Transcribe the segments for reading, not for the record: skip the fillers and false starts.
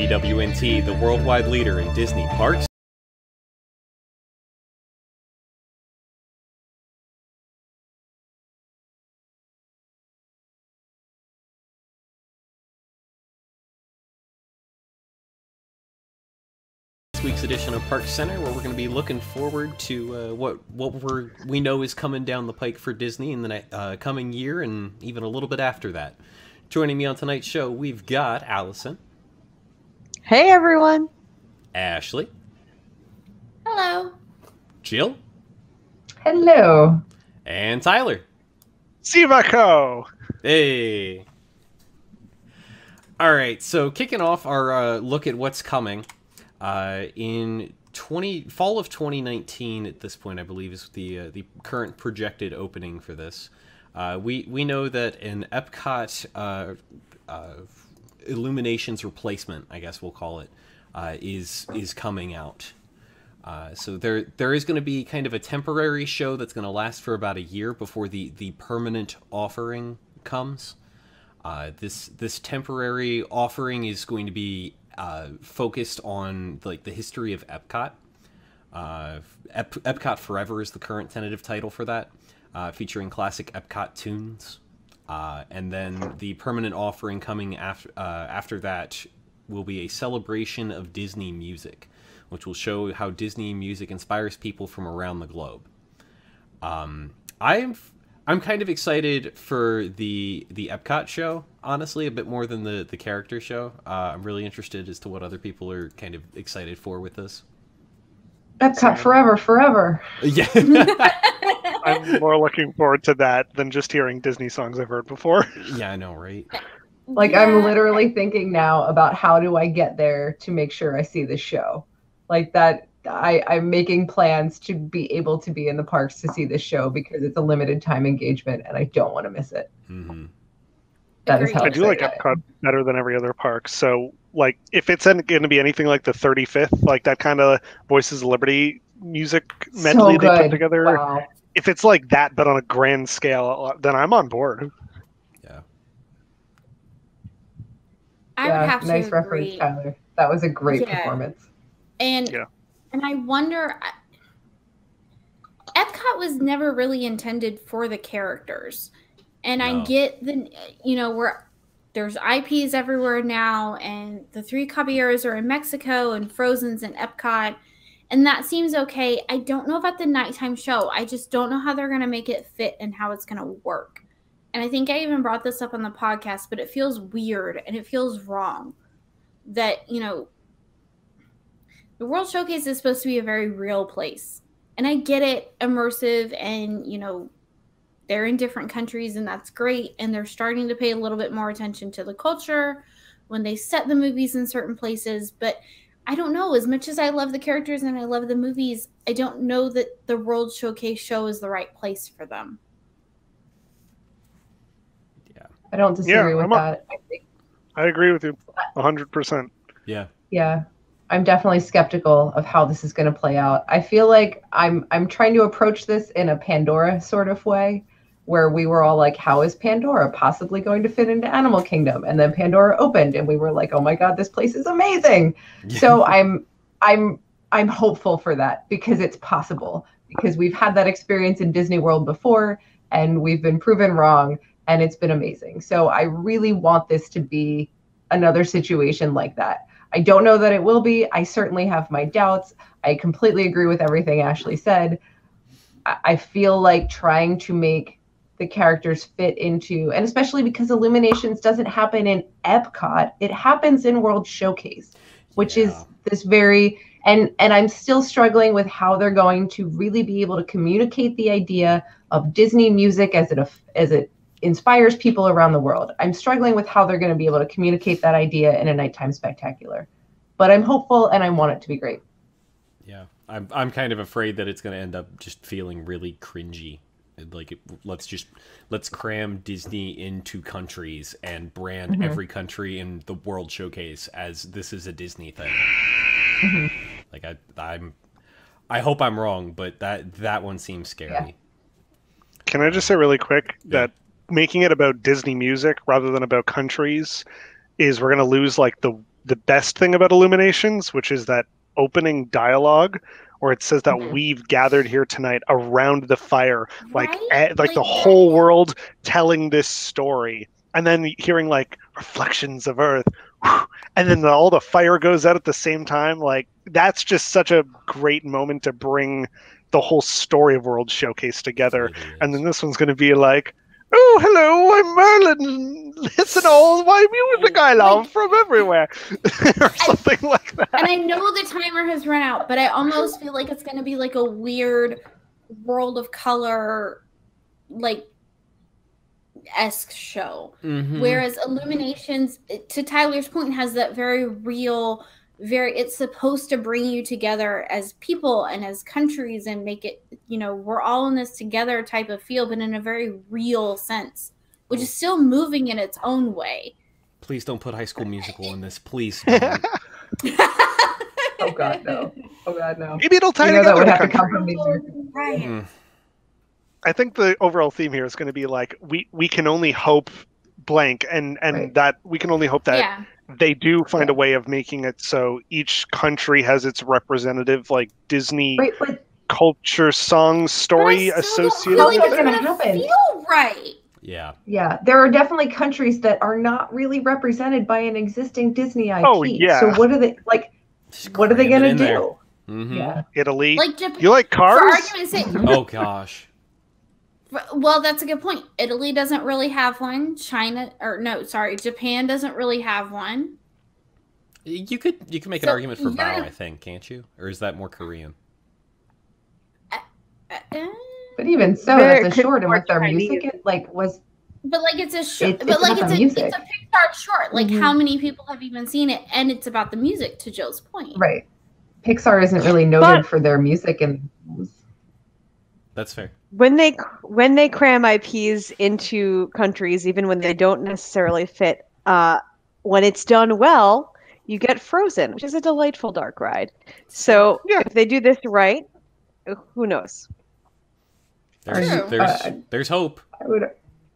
WNT, the worldwide leader in Disney parks. This week's edition of ParksCenter, where we're going to be looking forward to what we know is coming down the pike for Disney in the coming year and even a little bit after that. Joining me on tonight's show, we've got Allison. Hey, everyone. Ashley. Hello. Jill. Hello. And Tyler. Sivako. Hey. All right, so kicking off our look at what's coming in fall of 2019. At this point, I believe is the current projected opening for this. We know that an Epcot Illuminations replacement, I guess we'll call it, is coming out. So there is going to be kind of a temporary show that's going to last for about a year before the permanent offering comes. This temporary offering is going to be focused on like the history of Epcot. Epcot Forever is the current tentative title for that, featuring classic Epcot tunes. And then the permanent offering coming after that will be a celebration of Disney music, which will show how Disney music inspires people from around the globe. I'm kind of excited for the Epcot show, honestly, a bit more than the character show. I'm really interested as to what other people are kind of excited for with this. Epcot forever. Yeah. I'm more looking forward to that than just hearing Disney songs I've heard before. Yeah, I know, right? Like, Yeah. I'm literally thinking now about how do I get there to make sure I see this show. Like that, I'm making plans to be able to be in the parks to see this show because it's a limited time engagement and I don't want to miss it. Mm-hmm. That is how I do like excited I am. Epcot better than every other park. So, like, if it's going to be anything like the 35th, like that kind of Voices of Liberty music medley So they put good. together, Wow. if it's like that but on a grand scale, then I'm on board. Yeah. I Yeah, would have nice to reference, agree. Tyler. That was a great Yeah. performance. And Yeah. and I wonder, Epcot was never really intended for the characters. And No. I get where there's IPs everywhere now, and the Three Caballeros are in Mexico, and Frozen's in Epcot, and that seems okay. I don't know about the nighttime show. I just don't know how they're going to make it fit and how it's going to work. And I think I even brought this up on the podcast, but it feels weird and it feels wrong that, the World Showcase is supposed to be a very real place. And I get it, immersive, and, they're in different countries, and that's great. And they're starting to pay a little bit more attention to the culture when they set the movies in certain places. But I don't know. As much as I love the characters and I love the movies, I don't know that the World Showcase show is the right place for them. Yeah. I don't disagree with that. I think, I agree with you 100%. Yeah. yeah, I'm definitely skeptical of how this is going to play out. I feel like I'm trying to approach this in a Pandora sort of way, where we were all like, how is Pandora possibly going to fit into Animal Kingdom? And then Pandora opened and we were like, oh my God, this place is amazing. So I'm hopeful for that because it's possible, because we've had that experience in Disney World before and we've been proven wrong and it's been amazing. So I really want this to be another situation like that. I don't know that it will be. I certainly have my doubts. I completely agree with everything Ashley said. I feel like trying to make the characters fit into, and especially because Illuminations doesn't happen in Epcot, it happens in World Showcase, which is this very, and I'm still struggling with how they're going to really be able to communicate the idea of Disney music as it inspires people around the world. I'm struggling with how they're going to be able to communicate that idea in a nighttime spectacular, but I'm hopeful and I want it to be great. Yeah. I'm kind of afraid that it's going to end up just feeling really cringy. Like, let's cram Disney into countries and brand every country in the World Showcase as this is a Disney thing. Like, I hope I'm wrong, but that one seems scary. Yeah. Can I just say really quick that making it about Disney music rather than about countries is we're going to lose like the the best thing about Illuminations, which is that opening dialogue where it says that Mhm. we've gathered here tonight around the fire, like Right? like the Like, whole world telling this story, and then hearing like reflections of Earth, and then all the fire goes out at the same time. Like that's just such a great moment to bring the whole story of World Showcase together. It really And is. then this one's going to be like, oh, hello, I'm Merlin. Listen, all my music I love from everywhere, or something like that. and I know the timer has run out, but I almost feel like it's going to be like a weird World of Color, like, esque show. Mhm. Whereas Illuminations, to Tyler's point, has that very real, it's supposed to bring you together as people and as countries and make it, we're all in this together type of feel, but in a very real sense, which is still moving in its own way. Please don't put High School Musical in this. Please don't. Oh God, no. Oh God, no. Maybe it'll tie You know that together would the have to come country. from the Right. Mm. I think the overall theme here is going to be like we can only hope blank, and Right. that we can only hope that Yeah. they do find a way of making it so each country has its representative like Disney Right, but culture song story But I still don't associated feel like with it's it. gonna gonna happen. feel right. Yeah. yeah, there are definitely countries that are not really represented by an existing Disney IP. Oh, yeah. So what are they like? Just What are they cram it gonna in there. do? Mhm. Yeah, Italy. Like Japan, You like for cars? argument's sake. Oh gosh. Well, that's a good point. Italy doesn't really have one. Japan doesn't really have one. You could make an So argument for you're Bao, gonna- I think, can't you? Or is that more Korean? but even so, There that's a could short, be and more with their Chinese. music, it like was But like it's a short. It's But like about it's the a music. Pixar short. Like Mhm. how many people have even seen it? And it's about the music. To Joe's point. right. Pixar isn't really noted But- for their music, and That's fair. When they cram IPs into countries, even when they don't necessarily fit, when it's done well, you get Frozen, which is a delightful dark ride. So Yeah. if they do this right, who knows? There's True. there's hope.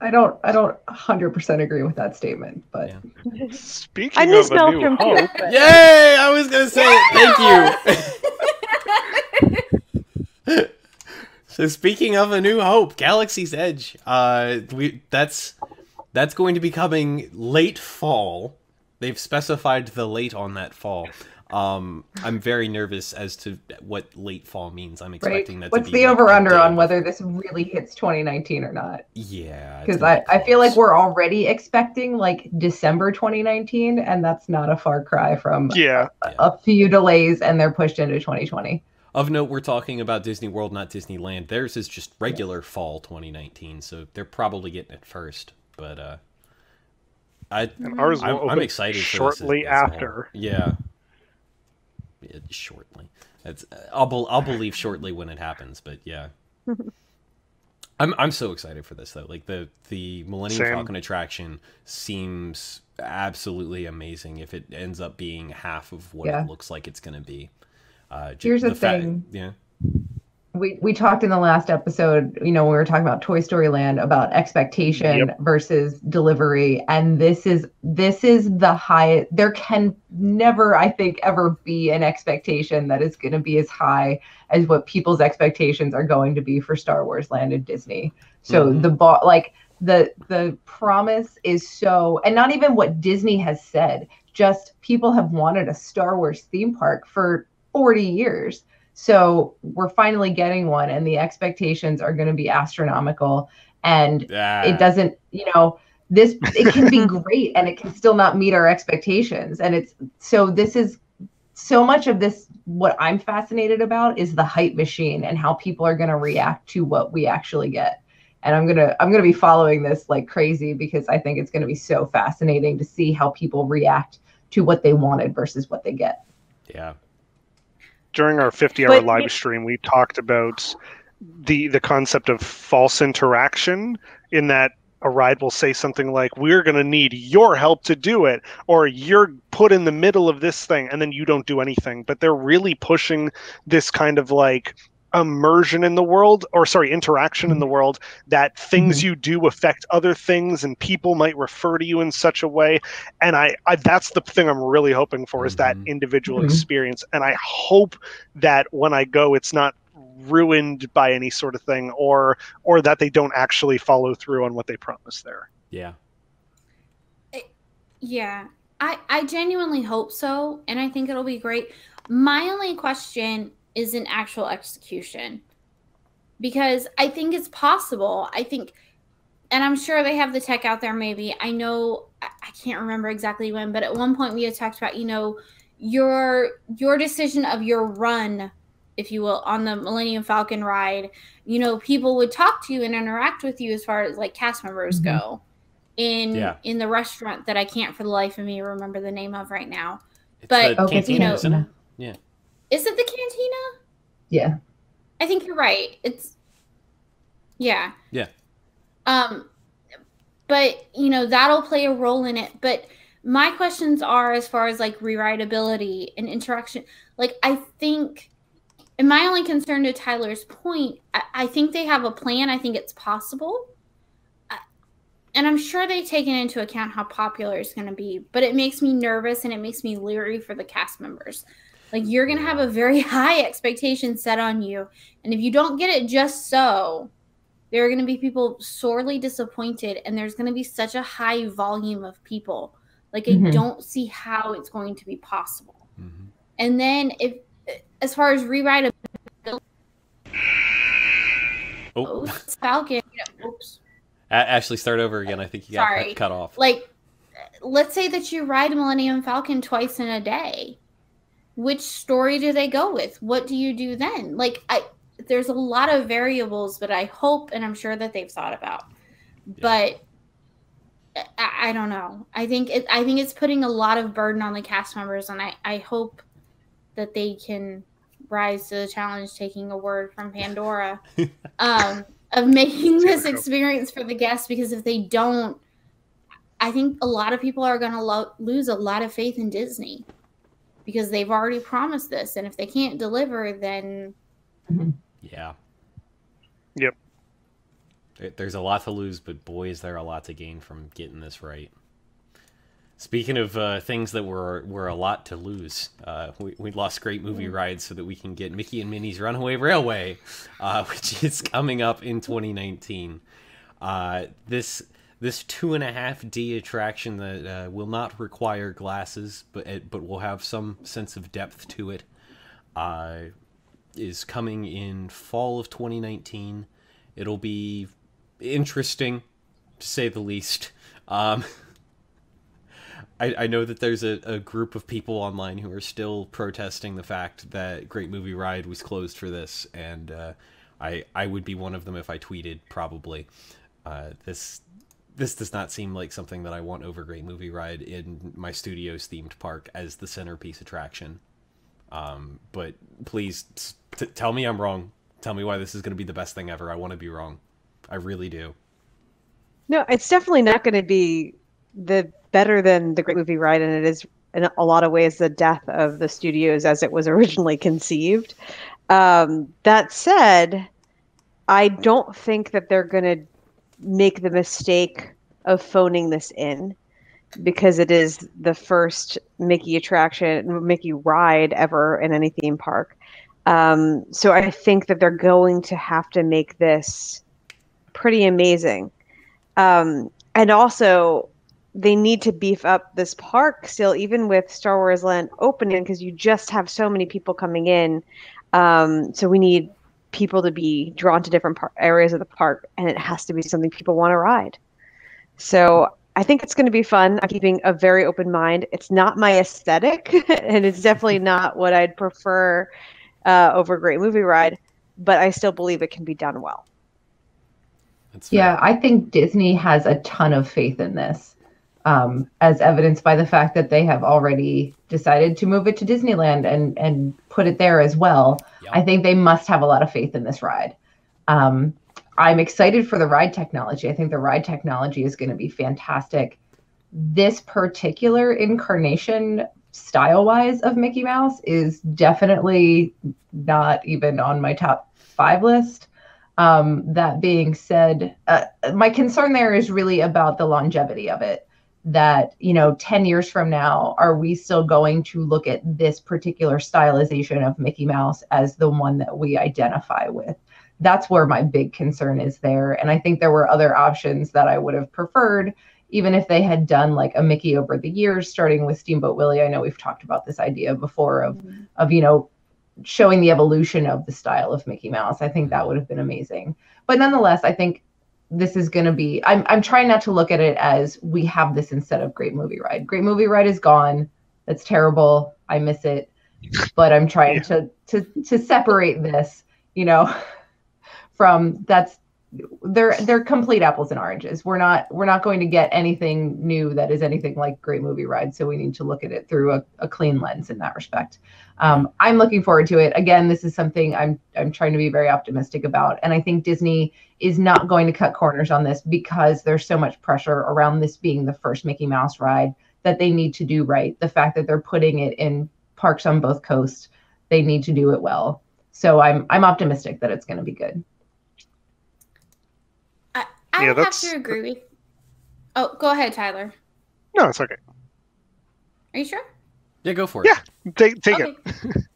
I don't 100% agree with that statement, but Yeah. Speaking I miss of a new Maelstrom too. hope, but- Yay! I was gonna say it. Thank you. So speaking of a new hope, Galaxy's Edge. That's going to be coming late fall. They've specified the late on that fall. I'm very nervous as to what late fall means. I'm right. expecting that. What's to be the like over a under day on before. whether this really hits 2019 or not? Yeah, it's Because gonna be I feel like close. we're already expecting like December 2019, and that's not a far cry from yeah, a few delays, and they're pushed into 2020. Of note, we're talking about Disney World, not Disneyland. Theirs is just regular fall 2019, so they're probably getting it first. But and ours will I'm open excited for shortly this as a whole. after. Yeah. Shortly. That's I'll believe shortly when it happens, but yeah. I'm so excited for this though. Like the Millennium Same. Falcon attraction seems absolutely amazing if it ends up being half of what Yeah. it looks like it's going to be. Here's the thing. Yeah. We talked in the last episode, when we were talking about Toy Story Land, about expectation versus delivery, and this is the highest. There can never, I think, ever be an expectation that is going to be as high as what people's expectations are going to be for Star Wars Land at Disney. So the promise is so, and not even what Disney has said, just people have wanted a Star Wars theme park for 40 years. So we're finally getting one, and the expectations are going to be astronomical. And it doesn't, it can be great, and it can still not meet our expectations. And this is so much of this. What I'm fascinated about is the hype machine and how people are going to react to what we actually get. And I'm gonna be following this like crazy, because I think it's going to be so fascinating to see how people react to what they wanted versus what they get. Yeah. During our 50-hour live stream, we talked about the concept of false interaction, in that a ride will say something like, we're going to need your help to do it, or you're put in the middle of this thing, and then you don't do anything. But they're really pushing this kind of like, immersion in the world, or sorry, interaction in the world, that things you do affect other things and people might refer to you in such a way. And I that's the thing I'm really hoping for, is that individual experience. And I hope that when I go, it's not ruined by any sort of thing, or that they don't actually follow through on what they promised there. Yeah. Yeah. I genuinely hope so, and I think it'll be great. My only question is an actual execution, because I think it's possible. I think, and I'm sure they have the tech out there. Maybe, I know, I can't remember exactly when, but at one point we had talked about, your decision of your run, if you will, on the Millennium Falcon ride. People would talk to you and interact with you as far as like cast members go in the restaurant that I can't for the life of me remember the name of right now. It's but the cantina, isn't it? Yeah. Is it the cantina? Yeah. I think you're right. It's yeah. Yeah. But that'll play a role in it. But my questions are, as far as like rewritability and interaction, like I think, and my only concern, to Tyler's point, I think they have a plan. I think it's possible. And I'm sure they've taken into account how popular it's going to be, but it makes me nervous and it makes me leery for the cast members. Like, you're going to have a very high expectation set on you. And if you don't get it just so, there are going to be people sorely disappointed, and there's going to be such a high volume of people. Like, I don't see how it's going to be possible. And then as far as rewritability, Falcon, oops. Ashley, start over again. I think you got cut off. Like, let's say that you ride Millennium Falcon twice in a day. Which story do they go with? What do you do then? Like, there's a lot of variables, but I hope, and I'm sure that they've thought about. Yeah. But I don't know. I think it's putting a lot of burden on the cast members, and I hope that they can rise to the challenge, taking a word from Pandora, of making this experience for the guests. Because if they don't, I think a lot of people are going to lose a lot of faith in Disney, because they've already promised this, and if they can't deliver, then yeah. Yep. There's a lot to lose, but boy, is there a lot to gain from getting this right. Speaking of things that were a lot to lose, we lost great movie rides so that we can get Mickey and Minnie's Runaway Railway, which is coming up in 2019. This 2.5D attraction that will not require glasses, but will have some sense of depth to it, is coming in fall of 2019. It'll be interesting, to say the least. I know that there's a group of people online who are still protesting the fact that Great Movie Ride was closed for this, and I would be one of them if I tweeted, probably. This does not seem like something that I want over Great Movie Ride in my studio's themed park as the centerpiece attraction. But please tell me I'm wrong. Tell me why this is going to be the best thing ever. I want to be wrong. I really do. No, it's definitely not going to be better than the Great Movie Ride, and it is in a lot of ways the death of the studios as it was originally conceived. That said, I don't think that they're going to make the mistake of phoning this in, because it is the first Mickey ride ever in any theme park. So I think that they're going to have to make this pretty amazing. And also, they need to beef up this park still, even with Star Wars Land opening, because you just have so many people coming in. So we need people to be drawn to different areas of the park, and it has to be something people want to ride. So I think it's going to be fun. I'm keeping a very open mind. It's not my aesthetic, and it's definitely not what I'd prefer over Great Movie Ride, but I still believe it can be done well. Yeah, I think Disney has a ton of faith in this, as evidenced by the fact that they have already decided to move it to Disneyland and put it there as well. Yep. I think they must have a lot of faith in this ride. I'm excited for the ride technology. I think the ride technology is going to be fantastic. This particular incarnation style-wise of Mickey Mouse is definitely not even on my top 5 list. That being said, my concern there is really about the longevity of it. That, 10 years from now, are we still going to look at this particular stylization of Mickey Mouse as the one that we identify with? That's where my big concern is there. And I think there were other options that I would have preferred, even if they had done like a Mickey over the years, starting with Steamboat Willie. I know we've talked about this idea before of showing the evolution of the style of Mickey Mouse. I think that would have been amazing. But nonetheless, I think this is going to be, I'm trying not to look at it as we have this instead of Great Movie Ride. Great Movie Ride is gone. That's terrible. I miss it. But I'm trying to separate this, from they're complete apples and oranges. We're not going to get anything new that is anything like Great Movie Ride. So we need to look at it through a clean lens in that respect. I'm looking forward to it. Again, this is something I'm trying to be very optimistic about. And I think Disney is not going to cut corners on this because there's so much pressure around this being the first Mickey Mouse ride that they need to do right. The fact that they're putting it in parks on both coasts, they need to do it well. So I'm optimistic that it's going to be good. I would have to agree with. Oh, go ahead, Tyler. No, it's okay. Are you sure? Yeah, go for it. Yeah, take Okay. it.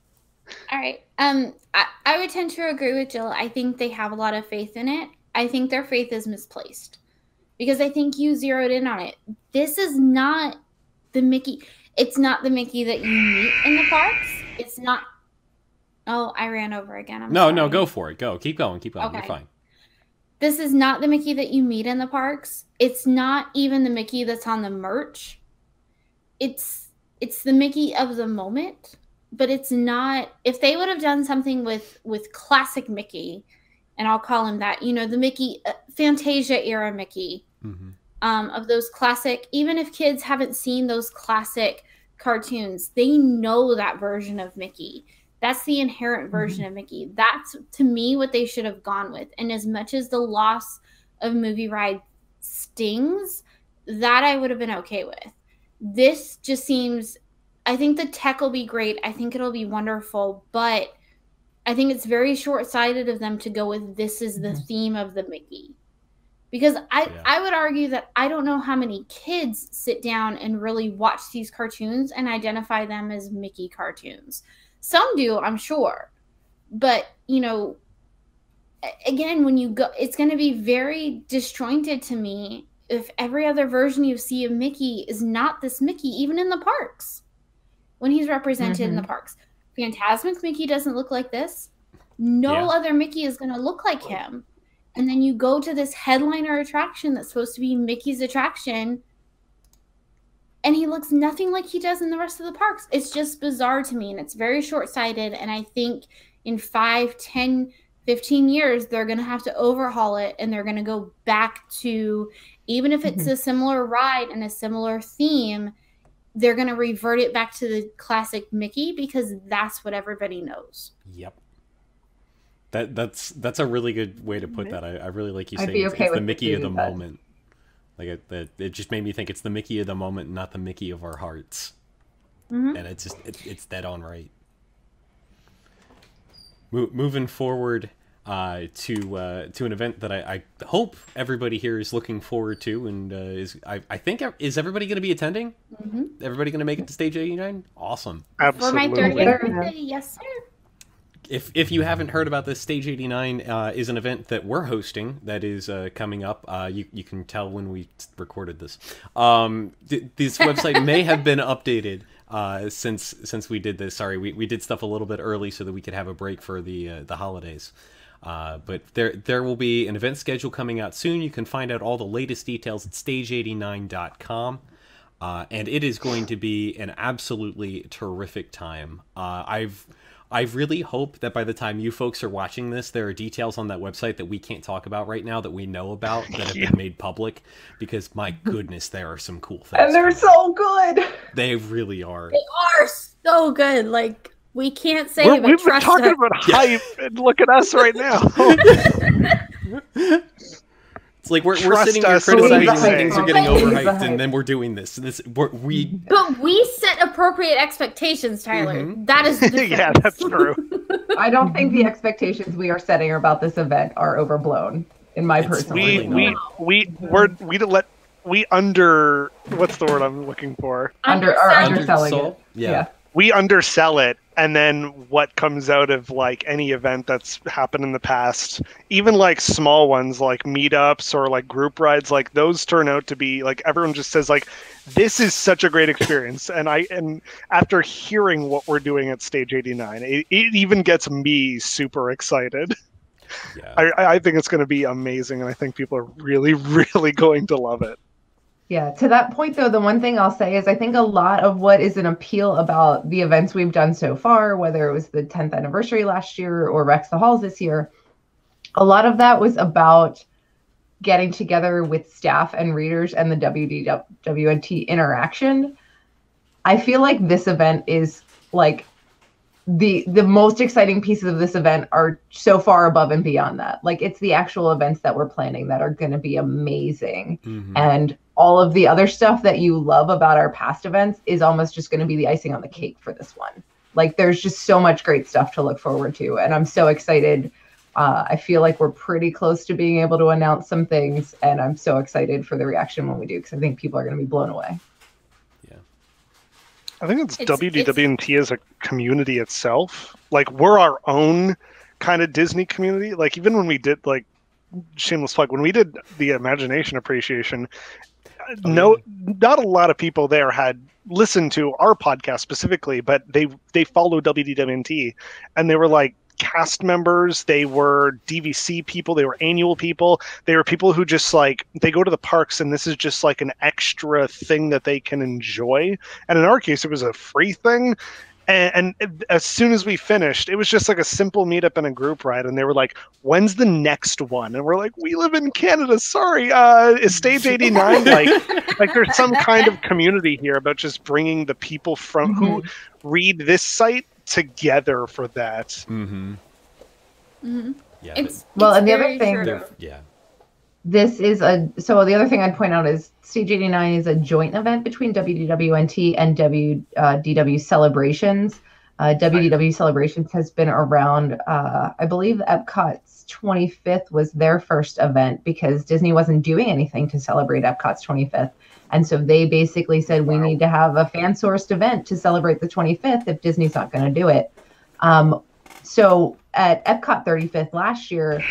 All right. I would tend to agree with Jill. I think they have a lot of faith in it. I think their faith is misplaced because I think you zeroed in on it. This is not the Mickey. It's not the Mickey that you meet in the parks. It's not. Oh, I ran over again. No, go for it. Go. Keep going. Okay. You're fine. This is not the Mickey that you meet in the parks. It's not even the Mickey that's on the merch. It's the Mickey of the moment, but it's not. If they would have done something with classic Mickey, and I'll call him that, the Mickey Fantasia era Mickey, of those classic. Even if kids haven't seen those classic cartoons, they know that version of Mickey. That's the inherent version of Mickey. That's, to me, what they should have gone with. And as much as the loss of Movie Ride stings, that I would have been okay with. This just seems, I think the tech will be great. I think it'll be wonderful. But I think it's very short-sighted of them to go with this is the theme of the Mickey. Because I would argue that I don't know how many kids sit down and really watch these cartoons and identify them as Mickey cartoons. Some do, I'm sure. But, again, when you go, it's going to be very disjointed to me if every other version you see of Mickey is not this Mickey, even in the parks, when he's represented in the parks. Fantasmic's Mickey doesn't look like this. No other Mickey is going to look like him. And then you go to this headliner attraction that's supposed to be Mickey's attraction, and he looks nothing like he does in the rest of the parks. It's just bizarre to me, and it's very short-sighted. And I think in 5, 10, 15 years, they're going to have to overhaul it, and they're going to go back to, even if it's a similar ride and a similar theme, they're going to revert it back to the classic Mickey because that's what everybody knows. Yep. That's a really good way to put that. I really like you saying it's the Mickey of the moment. Like it just made me think it's the Mickey of the moment, not the Mickey of our hearts. And it's dead on right. Moving forward to an event that I hope everybody here is looking forward to, and is everybody going to be attending? Everybody going to make it to Stage 89? Awesome. Absolutely. For my 30th birthday, yes, sir. If you haven't heard about this, Stage 89 is an event that we're hosting that is coming up. You can tell when we recorded this. This website may have been updated since we did this. Sorry, we did stuff a little bit early so that we could have a break for the holidays. But there will be an event schedule coming out soon. You can find out all the latest details at stage89.com. And it is going to be an absolutely terrific time. I really hope that by the time you folks are watching this, there are details on that website that we can't talk about right now that we know about that have been made public, because my goodness, there are some cool things. And they're so good. They really are. They are so good. Like, we can't say We've been talking about hype, and look at us right now. It's like we're Trust sitting here us when we criticizing say. when things are getting Believe the overhyped, hype. and then we're doing this. We But we set appropriate expectations, Tyler. Mhm. That is the difference. Yeah, that's true. I don't think the expectations we are setting about this event are overblown. In my It's personal really opinion. we under what's the word I'm looking for? Underselling Undersold? it. Yeah. We undersell it, and then what comes out of like any event that's happened in the past, even like small ones like meetups or like group rides, like those turn out to be like everyone just says like this is such a great experience, and after hearing what we're doing at Stage 89, it even gets me super excited. Yeah. I think it's going to be amazing, and I think people are really, really going to love it. Yeah, to that point, though, the one thing I'll say is I think a lot of what is an appeal about the events we've done so far, whether it was the 10th anniversary last year or Rex the Halls this year, a lot of that was about getting together with staff and readers and the WDWNT interaction. I feel like this event is like the most exciting pieces of this event are so far above and beyond that. Like it's the actual events that we're planning that are going to be amazing. Mhm. And all of the other stuff that you love about our past events is almost just going to be the icing on the cake for this one. Like there's just so much great stuff to look forward to. And I'm so excited. I feel like we're pretty close to being able to announce some things. And I'm so excited for the reaction when we do, because I think people are going to be blown away. I think it's It's- WDWNT as a community itself. Like we're our own kind of Disney community. Like even when we did like shameless plug, when we did the Imagination Appreciation, not a lot of people there had listened to our podcast specifically, but they follow WDWNT, and they were like cast members, they were DVC people, they were annual people, they were people who just like they go to the parks and this is just like an extra thing that they can enjoy. And in our case it was a free thing, and as soon as we finished it was just like a simple meetup and a group ride, and they were like, when's the next one? And we're like, we live in Canada, sorry, is Stage 89 like there's some kind of community here about just bringing the people from who read this site together for that. Mm-hmm. Mhm. Yeah. Well, and the other very thing- true. Yeah. This is so the other thing I'd point out is Stage 89 is a joint event between WDWNT and DW Celebrations. WDW Celebrations has been around, I believe Epcot's 25th was their first event because Disney wasn't doing anything to celebrate Epcot's 25th. And so they basically said, we need to have a fan-sourced event to celebrate the 25th if Disney's not going to do it. So at Epcot 35th last year,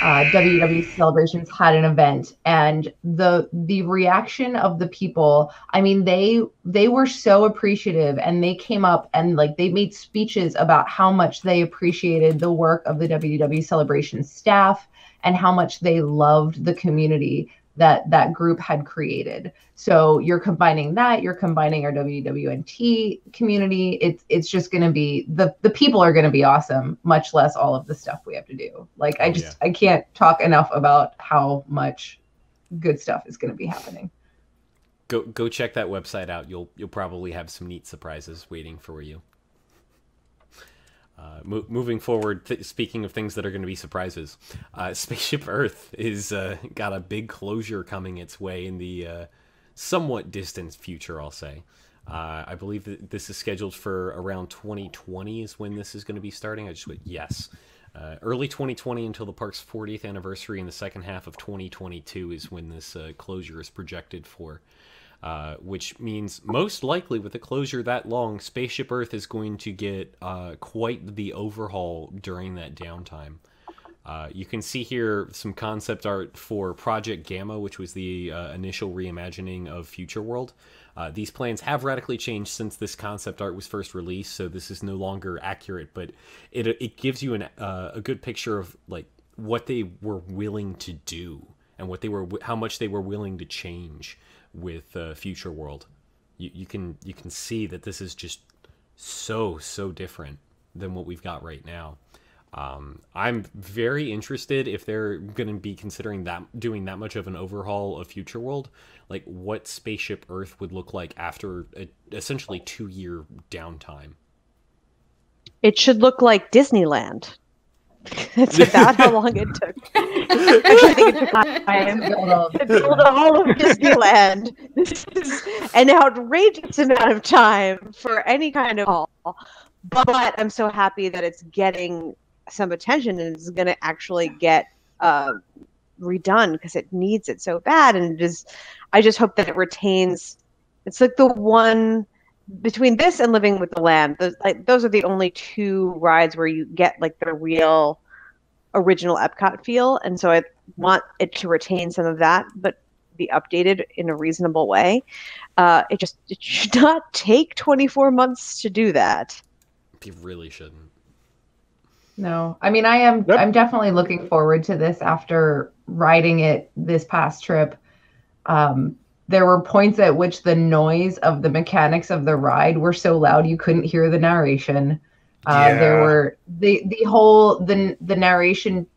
WW Celebrations had an event, and the reaction of the people, I mean, they were so appreciative, and they came up and like they made speeches about how much they appreciated the work of the WW Celebrations staff and how much they loved the community that group had created. So you're combining our WWNT community. It's just going to be, the people are going to be awesome, much less all of the stuff we have to do. Like, I can't talk enough about how much good stuff is going to be happening. Go check that website out. You'll probably have some neat surprises waiting for you. Moving forward, speaking of things that are going to be surprises, Spaceship Earth is got a big closure coming its way in the somewhat distant future, I'll say. I believe that this is scheduled for around 2020 is when this is going to be starting. I just went, yes. Early 2020 until the park's 40th anniversary in the second half of 2022 is when this closure is projected for. Which means most likely with a closure that long, Spaceship Earth is going to get quite the overhaul during that downtime. You can see here some concept art for Project Gamma, which was the initial reimagining of Future World. These plans have radically changed since this concept art was first released, so this is no longer accurate, but it gives you a good picture of like what they were willing to do and how much they were willing to change with Future World. You can see that this is just so different than what we've got right now. I'm very interested if they're going to be considering doing that much of an overhaul of Future World, like what Spaceship Earth would look like after essentially 2-year downtime. It should look like Disneyland. That's about how long it took. Actually, I think it took time to build all of Disneyland. This is an outrageous amount of time for any kind of haul. But I'm so happy that it's getting some attention and it's going to actually get redone because it needs it so bad. And I just hope that it retains. It's like the one between this and Living with the Land. Those are the only two rides where you get like the real original Epcot feel. And so I want it to retain some of that, but be updated in a reasonable way. It should not take 24 months to do that. You really shouldn't. No, I mean, I'm definitely looking forward to this after riding it this past trip. There were points at which the noise of the mechanics of the ride were so loud you couldn't hear the narration. There were the narration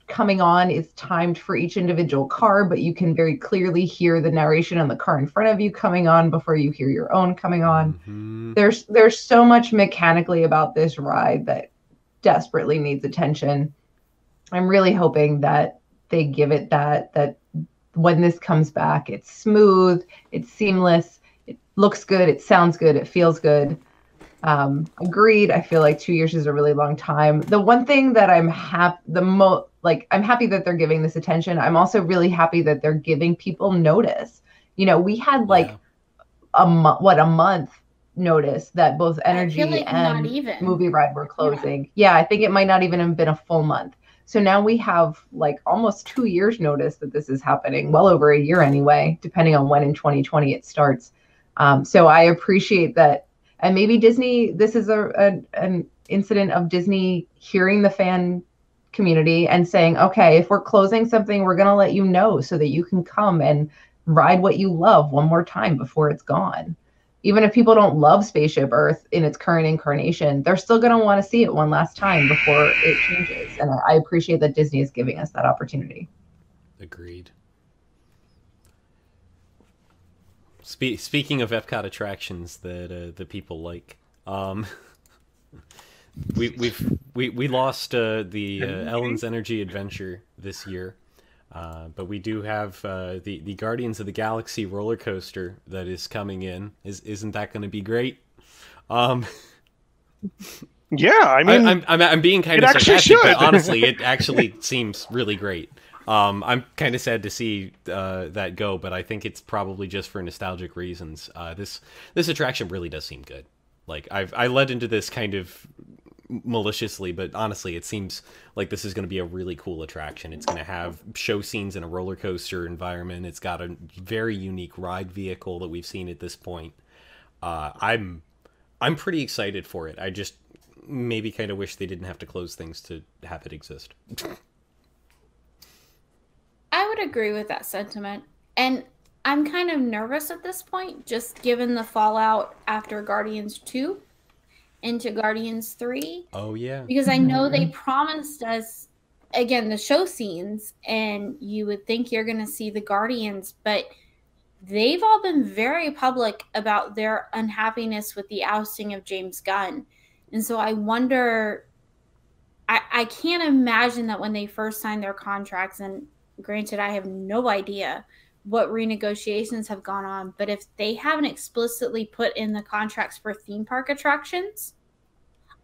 coming on is timed for each individual car, but you can very clearly hear the narration on the car in front of you coming on before you hear your own coming on. Mm-hmm. There's so much mechanically about this ride that desperately needs attention. I'm really hoping that they give it that when this comes back, it's smooth, it's seamless, it looks good, it sounds good, it feels good. Agreed. I feel like 2 years is a really long time. The one thing that I'm happy that they're giving this attention. I'm also really happy that they're giving people notice. You know, we had a month notice that both Energy and Movie Ride were closing. Yeah, I think it might not even have been a full month. So now we have like almost 2 years notice that this is happening, well over a year anyway, depending on when in 2020 it starts. So I appreciate that. And maybe Disney, this is an incident of Disney hearing the fan community and saying, okay, if we're closing something, we're going to let you know so that you can come and ride what you love one more time before it's gone. Even if people don't love Spaceship Earth in its current incarnation, they're still going to want to see it one last time before it changes. And I appreciate that Disney is giving us that opportunity. Agreed. Speaking of Epcot attractions that people like, we lost the Ellen's Energy Adventure this year, but we do have the Guardians of the Galaxy roller coaster that is coming in. Isn't that going to be great? Yeah, I mean, I'm being kind of sarcastic, but honestly, it actually seems really great. I'm kind of sad to see that go, but I think it's probably just for nostalgic reasons. This attraction really does seem good. Like I led into this kind of maliciously, but honestly, it seems like this is going to be a really cool attraction. It's going to have show scenes in a roller coaster environment. It's got a very unique ride vehicle that we've seen at this point. I'm pretty excited for it. I just maybe kind of wish they didn't have to close things to have it exist. I would agree with that sentiment. And I'm kind of nervous at this point, just given the fallout after Guardians 2 into Guardians 3. Oh, yeah. Because I know they promised us, again, the show scenes, and you would think you're going to see the Guardians, but they've all been very public about their unhappiness with the ousting of James Gunn. And so I wonder, I can't imagine that when they first signed their contracts, and granted, I have no idea what renegotiations have gone on, but if they haven't explicitly put in the contracts for theme park attractions,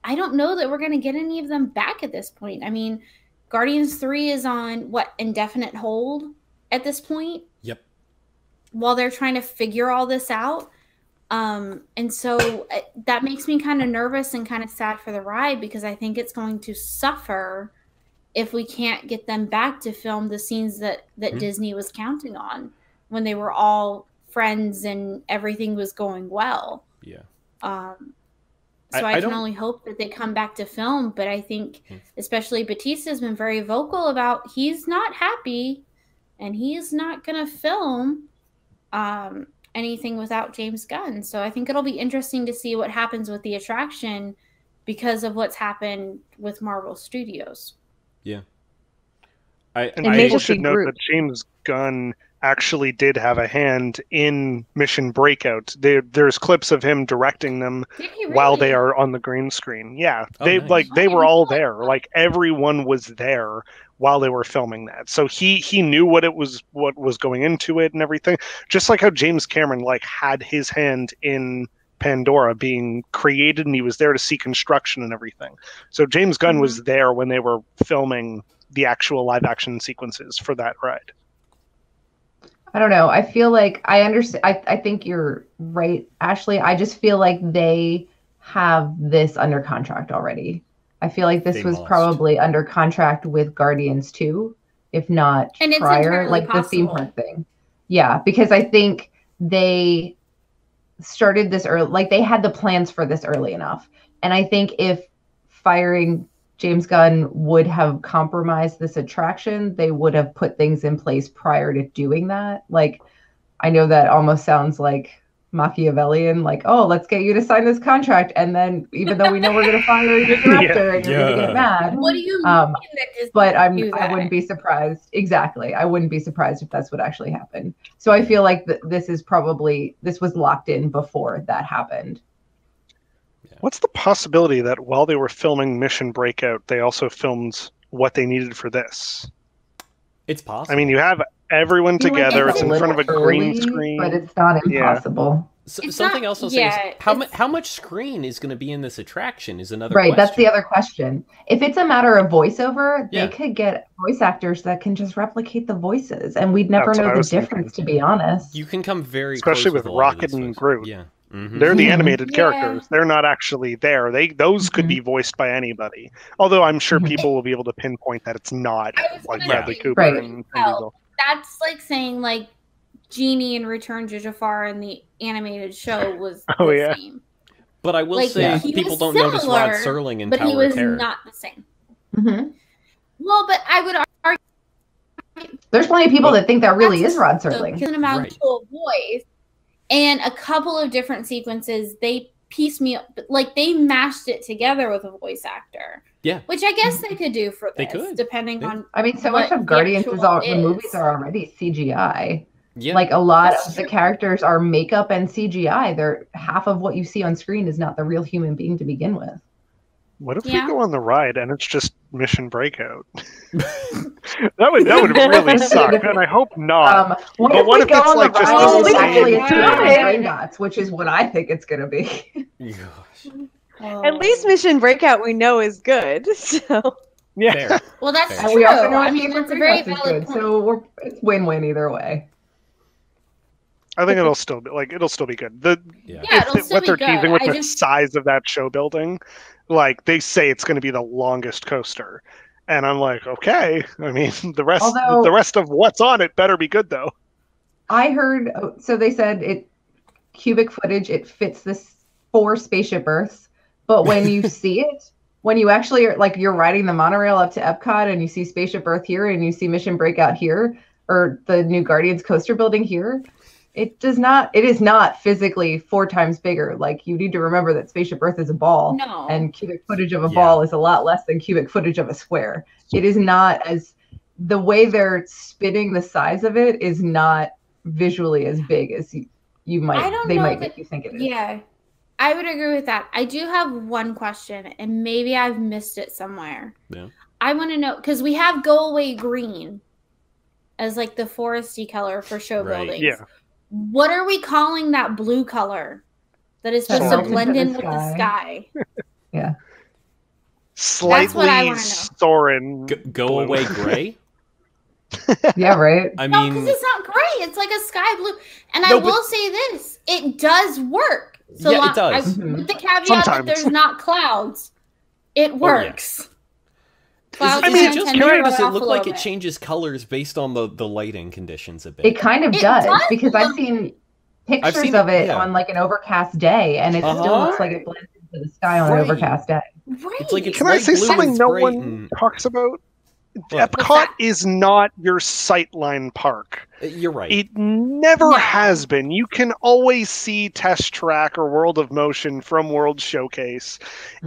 I don't know that we're going to get any of them back at this point. I mean, Guardians 3 is on, indefinite hold at this point? Yep. While they're trying to figure all this out. And so that makes me kind of nervous and kind of sad for the ride, because I think it's going to suffer if we can't get them back to film the scenes that Disney was counting on when they were all friends and everything was going well. Yeah. So I can only hope that they come back to film, but I think especially Batista has been very vocal about he's not happy and he's not going to film anything without James Gunn. So I think it'll be interesting to see what happens with the attraction because of what's happened with Marvel Studios. Yeah. And people should note that James Gunn actually did have a hand in Mission Breakout. There's clips of him directing them Did he really? while they are on the green screen. Yeah, Oh, they nice. they were all there. Like everyone was there while they were filming that. So he knew what was going into it and everything. Just like how James Cameron like had his hand in Pandora being created, and he was there to see construction and everything. So James Gunn was there when they were filming the actual live action sequences for that ride. I don't know. I feel like I understand. I think you're right, Ashley. I just feel like they have this under contract already. I feel like this was probably under contract with Guardians 2, if not And it's prior, entirely like the theme possible. park thing. Yeah, because I think they started this early, like they had the plans for this early enough. And I think if firing James Gunn would have compromised this attraction, they would have put things in place prior to doing that. Like, I know that almost sounds like Machiavellian, like, oh, let's get you to sign this contract, and then even though we know we're going to fire your director and you're going to get mad. What do you mean that Disney But do I that? wouldn't be surprised. Exactly. I wouldn't be surprised if that's what actually happened. So I feel like this was locked in before that happened. What's the possibility that while they were filming Mission Breakout, they also filmed what they needed for this? It's possible. I mean, you have everyone together. It's in front of a green screen. But it's not impossible. So, It's something not- else I'll say yeah, is how much screen is going to be in this attraction is another Right, question. that's the other question. If it's a matter of voiceover, Yeah. they could get voice actors that can just replicate the voices, and we'd never That's what know I the was thinking. difference, to be honest. You can come very Especially close with a lot of Rocket these and folks. Groot. Yeah. They're the Mhm. animated Yeah. characters. They're not actually there. Those could be voiced by anybody. Although I'm sure Mhm. people will be able to pinpoint that it's not I was like gonna Bradley say, Cooper Right. and Vin Well, Diesel. That's like saying like Genie in Return to Jafar in the animated show was Oh, the yeah. same. But I will Like, say he people was don't notice Rod similar, Serling in but he Tower of was Terror. not the same. Mhm. Well, but I would argue There's plenty of people But- that think that really that's is Rod the Serling. cinematoal voice and a couple of different sequences. They piecemeal, like they mashed it together with a voice actor. Yeah. Which I guess they could do for They this, could. depending Yeah. on. I mean, so what much of the Guardians is actual the movies is. are already CGI. Yeah. Like a lot That's of the true. characters are makeup and CGI. They're half of what you see on screen is not the real human being to begin with. What if Yeah. we go on the ride and it's just Mission Breakout? that would really suck, and I hope not. What But if what we if go it's on like the just ride a and it's little actually bit a good? Green Dots, which is what I think it's going to be. Gosh. At least Mission Breakout we know is good. So Yeah. Fair. Well, that's Fair. And true. we also know I our mean, favorite that's a Green very Dots is valid good. point. So it's win-win either way. I think it'll still be good. Yeah. Yeah, it'll still What be they're good. teasing with I the just- size of that show building, like they say it's going to be the longest coaster, and I'm like, okay. I mean, the rest of what's on it better be good though. I heard, so they said cubic footage, it fits this 4 spaceship Earths, but when you see it, when you actually are like you're riding the monorail up to Epcot and you see Spaceship Earth here and you see Mission Breakout here, or the new Guardians coaster building here, it is not physically 4 times bigger. Like you need to remember that Spaceship Earth is a ball, No. and cubic footage of a Yeah. ball is a lot less than cubic footage of a square. It is not as, the way they're spinning the size of it is not visually as big as you might, I don't they know might that- make you think it is. Yeah, I would agree with that. I do have one question, and maybe I've missed it somewhere. Yeah. I want to know, because we have Go Away Green as like the foresty color for show Right. buildings. Yeah. What are we calling that blue color that is supposed to Soarin'. blend in Into with the the sky? Yeah. Slightly wanna know. Soarin'. Go blue. away gray? Yeah, right. I No, because mean, it's not gray. It's like a sky blue. And I No, but- will say this: it does work. So Yeah, it does. with the caveat Sometimes. that there's not clouds, it works. Clouds is can it just tend to me or throw does it off a look like little it bit. changes colors based on the lighting conditions a bit? It kind of It does, does because I've look- seen pictures seen of it, it yeah. on like an overcast day, and it still Uh-huh. looks like it blends into the sky on Right. an overcast day. Right. It's like it's Can I light say blue something and no bright one and- talks about? Epcot is not your sightline park. You're right. It never has been. You can always see Test Track or World of Motion from World Showcase.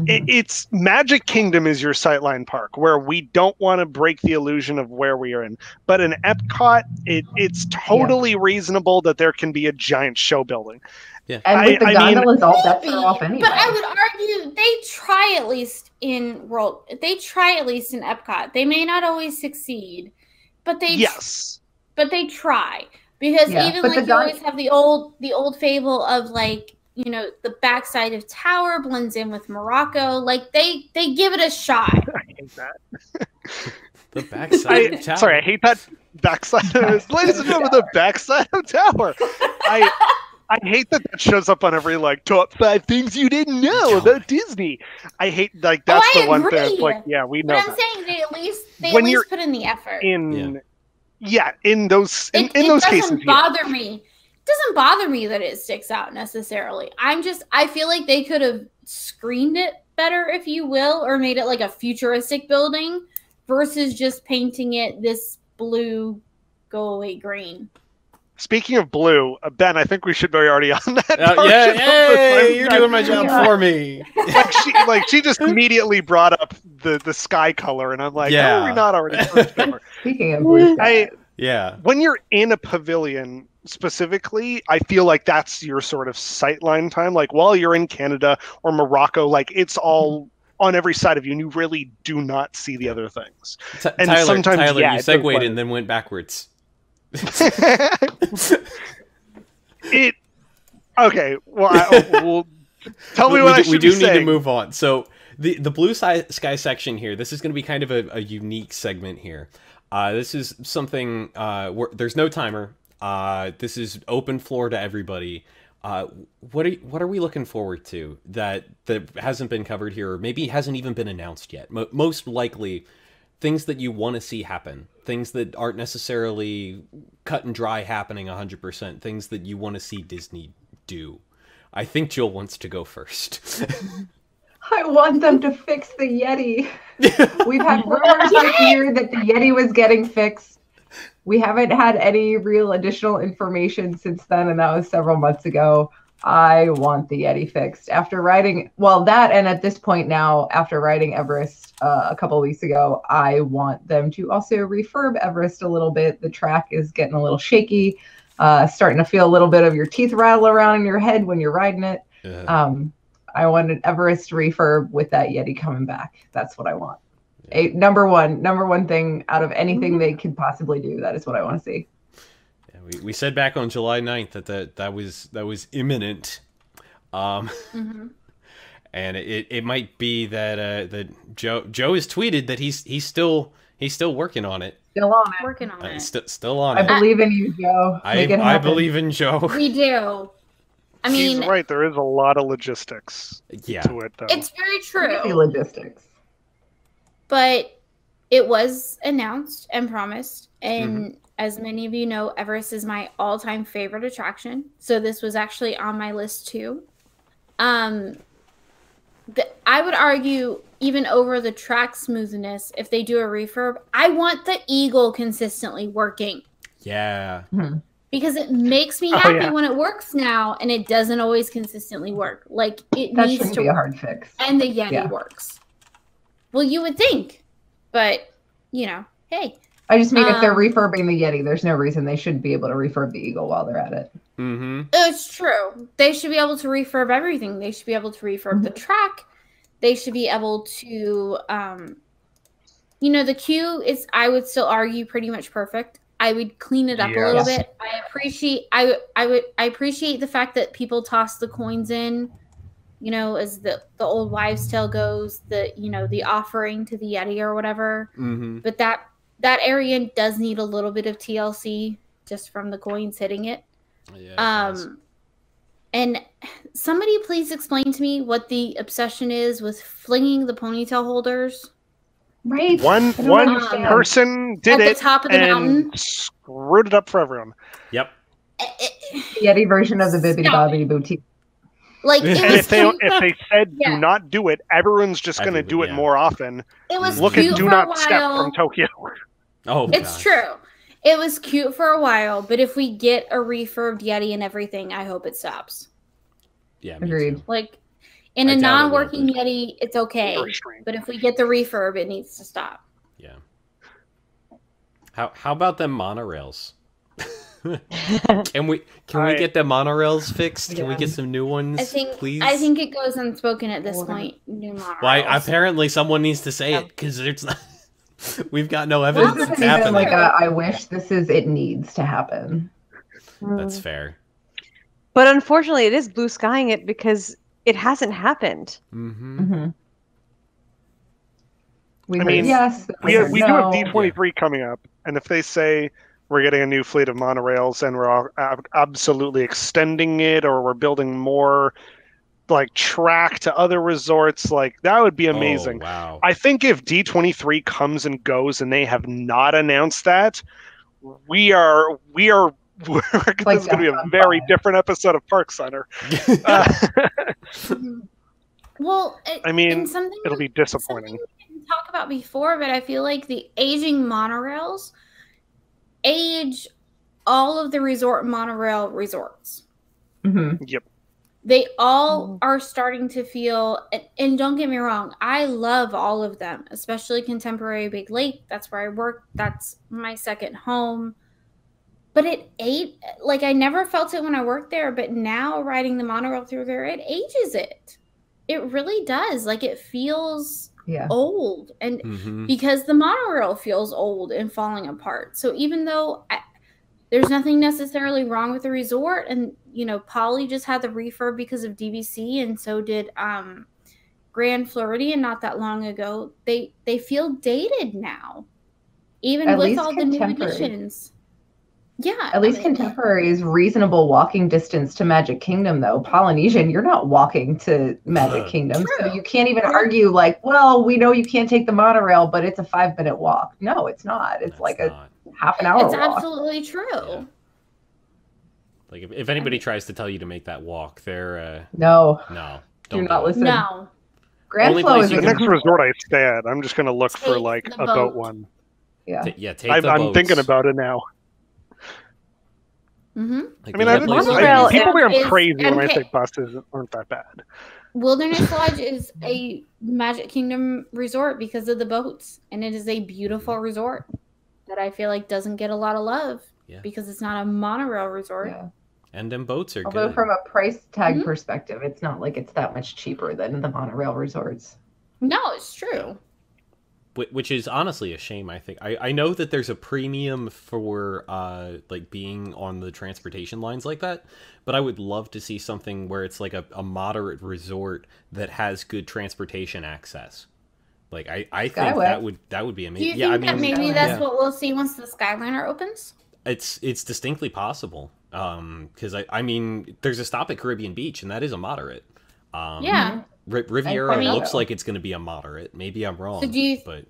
It's Magic Kingdom is your sightline park, where we don't want to break the illusion of where we are in. But in Epcot, it's totally reasonable that there can be a giant show building. Yeah. And with the gondolas, all bets are off anyway. But I would argue they try at least in World. They try at least in Epcot. They may not always succeed, but they but they try, because even like you always have the old fable of like, you know, the backside of Tower blends in with Morocco. Like they give it a shot. I hate that. The backside of Tower. Sorry, I hate that backside of ladies and gentlemen, the backside of Tower. I hate that shows up on every like top 5 things you didn't know about Disney. I hate like that's the one thing. Like, yeah, we know. But I'm saying they at least put in the effort. In those cases, it doesn't bother me. It doesn't bother me that it sticks out necessarily. I feel like they could have screened it better, if you will, or made it like a futuristic building versus just painting it this blue, go away green. Speaking of blue, Ben, I think we should be already on that. Hey, you're doing my job for me. She just immediately brought up the sky color, and I'm like, oh, are we not already? Speaking of blue sky. When you're in a pavilion specifically, I feel like that's your sort of sightline time. Like while you're in Canada or Morocco, like it's all on every side of you, and you really do not see the other things. And Tyler, you segued and then went backwards. Okay. Well, tell me what I should be saying. We do need to move on. So the blue sky section here. This is going to be kind of a unique segment here. This is something where there's no timer. This is open floor to everybody. What are we looking forward to that hasn't been covered here, or maybe hasn't even been announced yet? Most likely, things that you want to see happen, things that aren't necessarily cut and dry happening 100%, things that you want to see Disney do. I think Jill wants to go first. I want them to fix the Yeti. We've had rumors this year that the Yeti was getting fixed. We haven't had any real additional information since then, and that was several months ago. I want the Yeti fixed. After riding, that, and at this point now, after riding Everest a couple of weeks ago, I want them to also refurb Everest a little bit. The track is getting a little shaky, starting to feel a little bit of your teeth rattle around in your head when you're riding it. I want an Everest refurb with that Yeti coming back. That's what I want. Number one thing out of anything they could possibly do. That is what I want to see. We said back on July 9th that was imminent, and it might be that Joe has tweeted that he's still working on it. Still on it. Working on it. Still on it. I believe in you, Joe. I believe in Joe. We do. I mean, he's right. There is a lot of logistics to it, though. It's very true. Logistics. But it was announced and promised, and as many of you know, Everest is my all-time favorite attraction. So this was actually on my list too. I would argue, even over the track smoothness, if they do a refurb, I want the Eagle consistently working. Yeah. Because it makes me happy when it works now, and it doesn't always consistently work. Like it needs to be a hard fix. And the Yeti works. Well, you would think, but hey. I just mean if they're refurbing the Yeti, there's no reason they shouldn't be able to refurb the Eagle while they're at it. It's true. They should be able to refurb everything. They should be able to refurb the track. They should be able to, the queue is, I would still argue, pretty much perfect. I would clean it up a little bit. I appreciate the fact that people toss the coins in, as the old wives' tale goes, the offering to the Yeti or whatever. But that area does need a little bit of TLC just from the coins hitting it. And somebody please explain to me what the obsession is with flinging the ponytail holders. Right. One person did it at the top of the mountain, screwed it up for everyone. Yep. Yeti version of the Bibbidi Bobbidi Boutique. Like it And was if they said Yeah. do not do it, everyone's just I going to think- do it yeah. more often. it was Look cute at Do for Not a Step while. from Tokyo. Oh, It's gosh. true. It was cute for a while, but if we get a refurbed Yeti and everything, I hope it stops. Yeah, me Agreed. too. Like in I a doubt it will, non-working but- Yeti, it's okay. Overstream. But if we get the refurb, it needs to stop. Yeah. How about them monorails? Can we get the monorails fixed? Can we get some new ones, please? I think it goes unspoken at this point. New monorails. Why? Apparently, someone needs to say it because it's not. We've got no evidence This it's isn't even happening. like I wish. This is it needs to happen. That's fair. But unfortunately, it is blue skying it because it hasn't happened. Mm-hmm. Mm-hmm. We I heard mean, yes. We do have no. D23 coming up, and if they say we're getting a new fleet of monorails and we're all absolutely extending it, or we're building more like track to other resorts, like that would be amazing. Oh, wow. I think if D23 comes and goes and they have not announced that, we are this Like is going to be a Death on very Fire. different episode of ParksCenter. Well, I mean, and something it'll be disappointing. Something we didn't talk about before, but I feel like the aging monorails age all of the resort monorail resorts. Mm-hmm. Yep. They all are starting to feel, and don't get me wrong, I love all of them, especially Contemporary Big Lake. That's where I work. That's my second home. But like I never felt it when I worked there, but now riding the monorail through there, it ages it. It really does. Like it feels Yeah. old, and Mhm. because the monorail feels old and falling apart. So even though there's nothing necessarily wrong with the resort, and Poly just had the refurb because of DVC, and so did Grand Floridian not that long ago. They feel dated now, even At with least all the new Contemporary. additions. Yeah, At least I mean, Contemporary is reasonable walking distance to Magic Kingdom, though. Polynesian, you're not walking to Magic Kingdom, so True. you can't even argue like, well, we know you can't take the monorail, but it's a 5-minute walk. No, it's not. It's That's like not. a half an hour it's walk. absolutely true. Yeah. Like if anybody tries to tell you to make that walk, they're No, no. do Don't not do it. listen. No, Grand Only Flow place is you The can- next resort I stay at, I'm just going to look for Take like the a boat boat. one. yeah. Yeah, take the I'm boats. thinking about it now. mm-hmm. Like, I mean, the other places- Monorail people think I'm is crazy when I MK. say buses aren't that bad. Wilderness Lodge is a Magic Kingdom resort because of the boats, and it is a beautiful resort that I feel like doesn't get a lot of love Yeah. because it's not a monorail resort. Yeah. And them boats are Although good. from a price tag Mhm. perspective, it's not like it's that much cheaper than the monorail resorts. No, it's true. Which is honestly a shame, I think. I know that there's a premium for like being on the transportation lines like that, but I would love to see something where it's like a moderate resort that has good transportation access. Like I think Skyway. that would be Do amazing. you Yeah, think that maybe Skyliner. that's what we'll see once the Skyliner opens? it's distinctly possible. Because I mean, there's a stop at Caribbean Beach, and that is a moderate. Yeah. Riviera I mean- looks like it's going to be a moderate. Maybe I'm wrong, So do you- but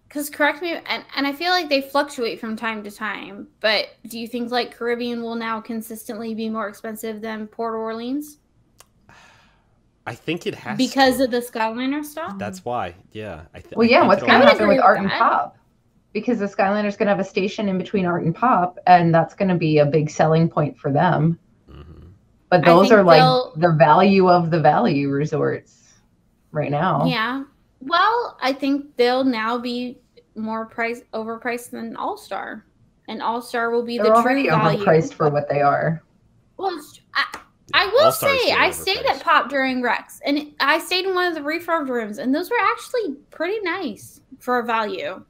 Because correct me, and I feel like they fluctuate from time to time, but do you think like Caribbean will now consistently be more expensive than Port Orleans I think it has because to. of the Skyliner stop? That's why. Yeah. Well, yeah, what's it'll going to I would happen with agree with Art and that. Pop? Because the Skyliner's going to have a station in between Art and Pop, and that's going to be a big selling point for them. Mhm. But I those think are like they'll- the value of the value resorts right now. Yeah. Well, I think they'll now be more overpriced than All Star, and All Star will be They're the already true value. overpriced for what they are. Well, I will All-Star's say still I stayed overpriced. at Pop during Rex, and I stayed in one of the refurbed rooms, and those were actually pretty nice for a value.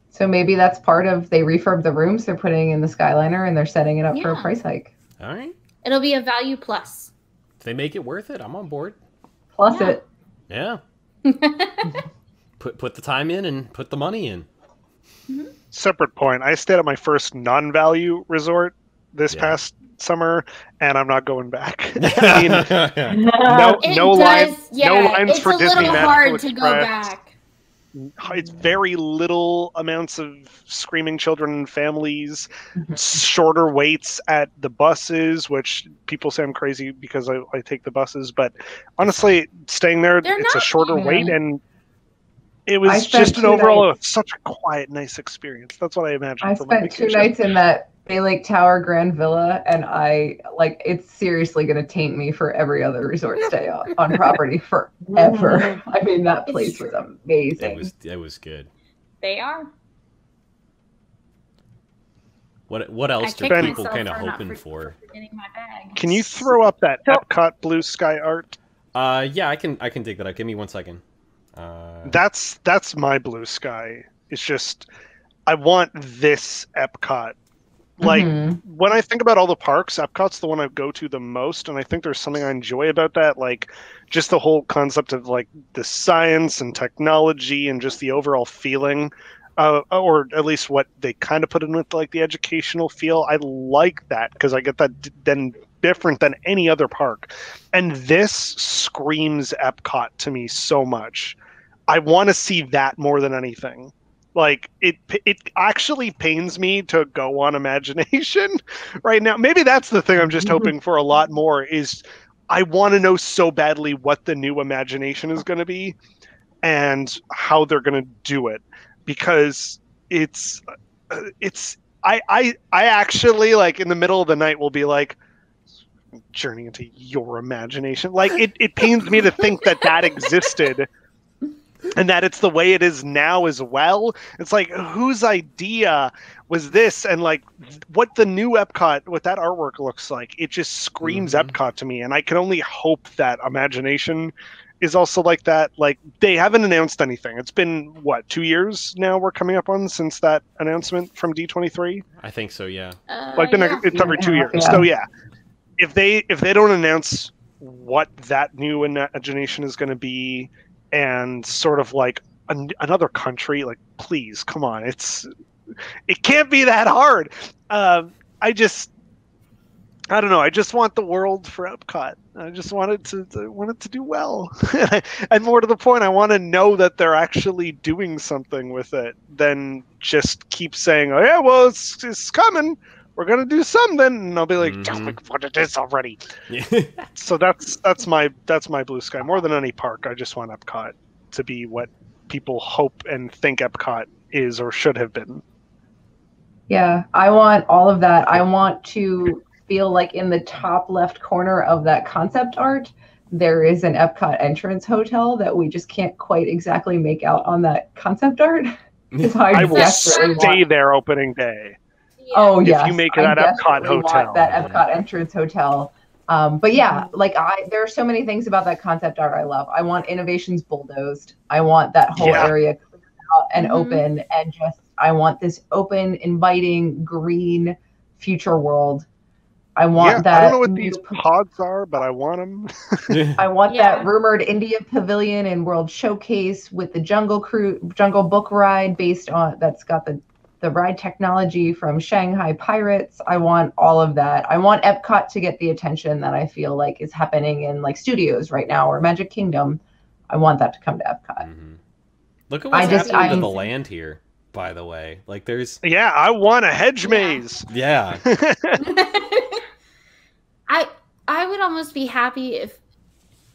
So maybe that's part of they refurb the rooms they're putting in the Skyliner and they're setting it up for a Yeah. price hike. All right. It'll be a value plus. If they make it worth it, I'm on board. Plus Yeah. it. Yeah. Put the time in and put the money in. Separate point. I stayed at my first non-value resort this Yeah. past summer, and I'm not going back. I mean, Yeah. no It lines yeah, no lines it's for a Disney little Magical hard to go Express. back. it's very little amounts of screaming children and families, shorter waits at the buses, which people say I'm crazy because I take the buses, but honestly, staying there, it's a shorter wait, and it was just an overall such a quiet, nice experience. That's what I imagined. I spent 2 nights in that Bay Lake Tower Grand Villa, and it's seriously going to taint me for every other resort stay on property forever. I mean, that place was amazing. It was good. They are. What else do people kind of hoping for? Can you throw up that Epcot Blue Sky Art? Yeah, I can dig that up. Give me 1 second. That's my blue sky. It's just I want this Epcot. Like when I think about all the parks, Epcot's the one I go to the most, and I think there's something I enjoy about that, like just the whole concept of like the science and technology and just the overall feeling, or at least what they kind of put in with like the educational feel. I like that because I get that then different than any other park, and this screams Epcot to me so much. I want to see that more than anything. Like it actually pains me to go on Imagination right now. Maybe that's the thing I'm just hoping for a lot more is I want to know so badly what the new Imagination is going to be and how they're going to do it, because I actually, like, in the middle of the night will be like, journey into your imagination. Like it pains me to think that existed. And that it's the way it is now as well. It's like, whose idea was this? And like, what the new Epcot, what that artwork looks like, it just screams Epcot to me. And I can only hope that Imagination is also like that. Like, they haven't announced anything. It's been, what, 2 years now we're coming up on since that announcement from D23? I think so, yeah. It's every 2 years. Yeah. So yeah, if they don't announce what that new Imagination is going to be, and sort of like another country, like, please, come on, it can't be that hard. I don't know. I just want the world for Epcot. I just want it to do well, and more to the point, I want to know that they're actually doing something with it, than just keep saying, "Oh yeah, well it's coming. We're gonna do something," and I'll be like, "Tell me what it is already." So that's my blue sky. More than any park, I just want Epcot to be what people hope and think Epcot is or should have been. Yeah, I want all of that. I want to feel like in the top left corner of that concept art, there is an Epcot entrance hotel that we just can't quite exactly make out on that concept art. I will stay there opening day. Oh yeah, if you make it that Epcot hotel, that Epcot entrance hotel. But yeah, like there are so many things about that concept art I love. I want innovations bulldozed. I want that whole area cleared out and open, and just I want this open, inviting, green future world. I want that. I don't know what these pods are, but I want them. I want that rumored India Pavilion and World Showcase with the Jungle Book ride based on that's got the ride technology from Shanghai Pirates. I want all of that. I want Epcot to get the attention that I feel like is happening in like studios right now or Magic Kingdom. I want that to come to Epcot. Look at what's happening to the land here, by the way. Like there's... Yeah, I want a hedge maze. Yeah. I would almost be happy if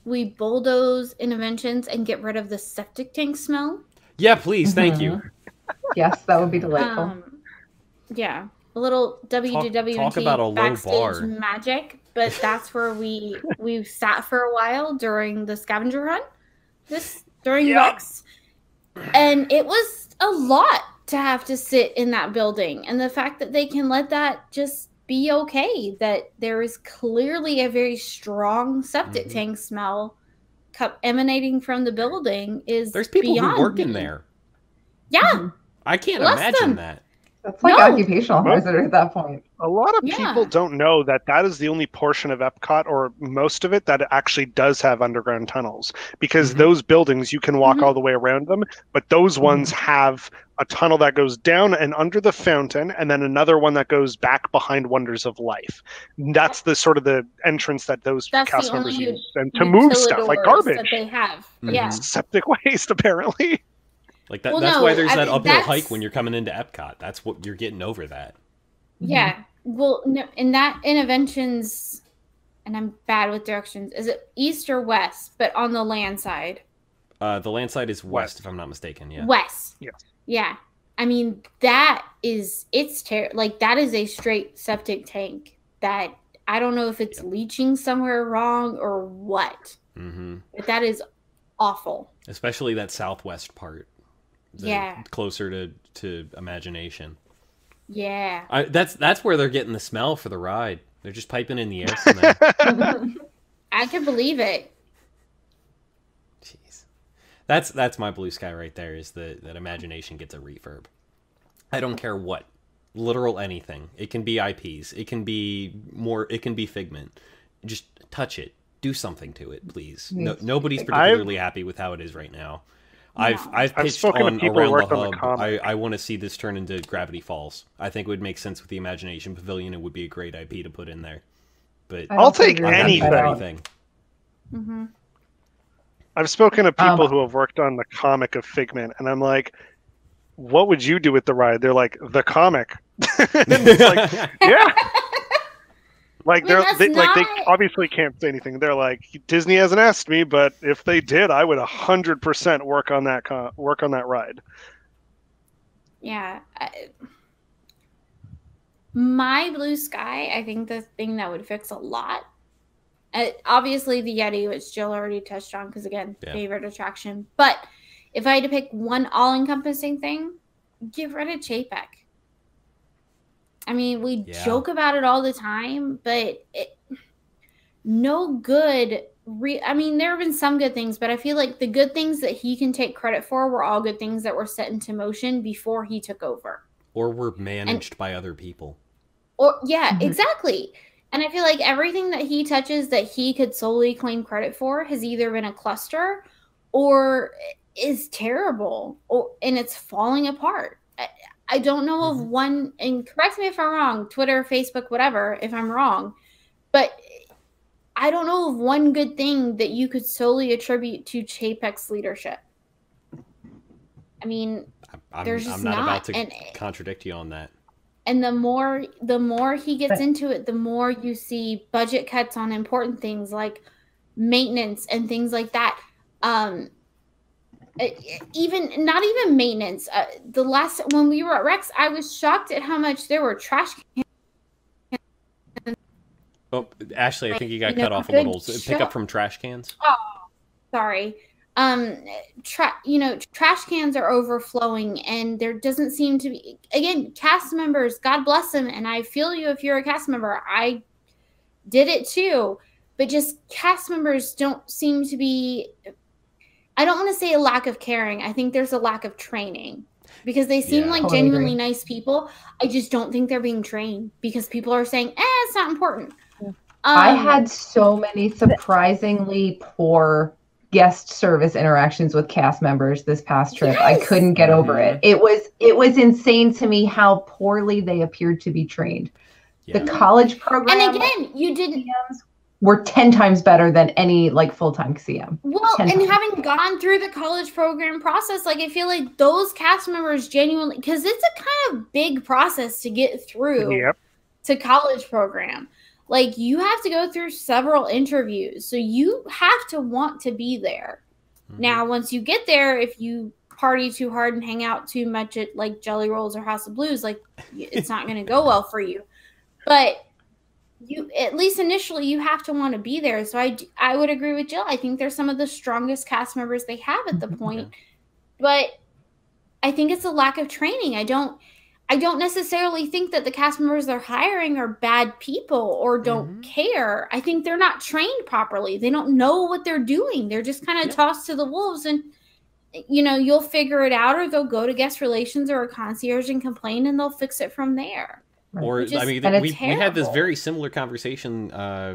we bulldoze Innoventions and get rid of the septic tank smell. Yeah, please. Thank you. Yes, that would be delightful. Yeah, a little WWT backstage magic, but that's where we sat for a while during the scavenger hunt. During Rex, and it was a lot to have to sit in that building, and the fact that they can let that just be okay, that there is clearly a very strong septic tank smell emanating from the building is there's people beyond who work in there. Yeah. I can't imagine that. That's like occupational hazard at that point. A lot of people don't know that is the only portion of Epcot, or most of it, that actually does have underground tunnels. Because those buildings, you can walk all the way around them, but those ones have a tunnel that goes down and under the fountain, and then another one that goes back behind Wonders of Life. That's the sort of the entrance that those cast members use, and to move stuff like garbage. That they have. Septic waste, apparently. Like that. Well, that's no, why there's I that mean, uphill that's- hike when you're coming into Epcot. That's what you're getting over that. Yeah. Well, no, in that Innoventions, and I'm bad with directions. Is it east or west? But on the land side. The land side is west, if I'm not mistaken. Yeah. West. Yes. Yeah. I mean, that is like that is a straight septic tank that I don't know if it's leaching somewhere wrong or what. Mm-hmm. But that is awful. Especially that southwest part. Yeah. Closer to Imagination. Yeah. That's where they're getting the smell for the ride. They're just piping in the air from there. I can believe it. Jeez. That's my blue sky right there, is that Imagination gets a refurb. I don't care what. Literal anything. It can be IPs. It can be Figment. Just touch it. Do something to it, please. Nobody's particularly happy with how it is right now. No. I've pitched spoken to on people who Around worked the on the Hub. comic. I want to see this turn into Gravity Falls. I think it would make sense with the Imagination Pavilion. It would be a great IP to put in there. But I I'll don't take agree with anything. that. Mm-hmm. I've spoken to people who have worked on the comic of Figment, and I'm like, what would you do with the ride? They're like, the comic. And it's like, yeah. Like I mean, they obviously can't say anything. They're like, Disney hasn't asked me, but if they did, I would 100% work on that ride. Yeah. My blue sky, I think the thing that would fix a lot. Obviously, the Yeti, which Jill already touched on, because again, favorite attraction. But if I had to pick one all-encompassing thing, get rid of Chapek. I mean, we joke about it all the time, but no good. I mean, there have been some good things, but I feel like the good things that he can take credit for were all good things that were set into motion before he took over. Or were managed by other people. Or exactly. And I feel like everything that he touches that he could solely claim credit for has either been a cluster or is terrible, and it's falling apart. I don't know of one, and correct me if I'm wrong, Twitter, Facebook, whatever, if I'm wrong, but I don't know of one good thing that you could solely attribute to Chapek's leadership. I mean, there's just I'm not about to contradict you on that. And the more he gets into it, the more you see budget cuts on important things like maintenance and things like that. Not even maintenance. The last when we were at Rex, I was shocked at how much there were trash cans. Oh, Ashley, I think you got cut off a little. Pick up from trash cans. Oh, sorry. Trash cans are overflowing, and there doesn't seem to be. Again, cast members, God bless them, and I feel you if you're a cast member. I did it too, but just cast members don't seem to be. I don't want to say a lack of caring. I think there's a lack of training because they seem like totally genuinely agree. nice people. I just don't think they're being trained because people are saying, it's not important. I had so many surprisingly poor guest service interactions with cast members this past trip. I couldn't get over it. It was insane to me how poorly they appeared to be trained. Yeah. The college program And again, you didn't. were 10 times better than any like full-time CM. Well, 10 and times. having gone through the college program process, like I feel like those cast members genuinely, because it's a kind of big process to get through to college program. Like you have to go through several interviews, so you have to want to be there. Now, once you get there, if you party too hard and hang out too much at like Jelly Rolls or House of Blues, like it's not going to go well for you. But you, at least initially, you have to want to be there. So I would agree with Jill. I think they're some of the strongest cast members they have at the point. But I think it's a lack of training. I don't necessarily think that the cast members they're hiring are bad people or don't care. I think they're not trained properly. They don't know what they're doing. They're just kind of tossed to the wolves, and you'll figure it out, or they'll go to guest relations or a concierge and complain, and they'll fix it from there. Or I mean, we had this very similar conversation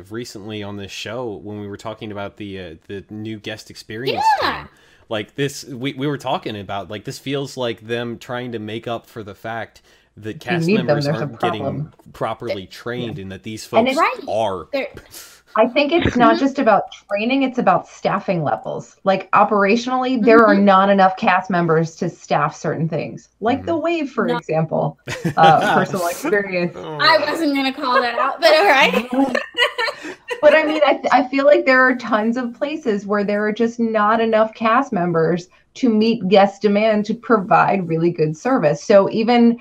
recently on this show when we were talking about the new guest experience team. Like this, we were talking about, like, this feels like them trying to make up for the fact that cast members aren't getting properly trained, and that these folks are. I think it's not just about training, it's about staffing levels. Like operationally, there are not enough cast members to staff certain things. Like the wave, for example. Personal experience. I wasn't going to call that out, but all right. But I mean, I feel like there are tons of places where there are just not enough cast members to meet guest demand to provide really good service. So even,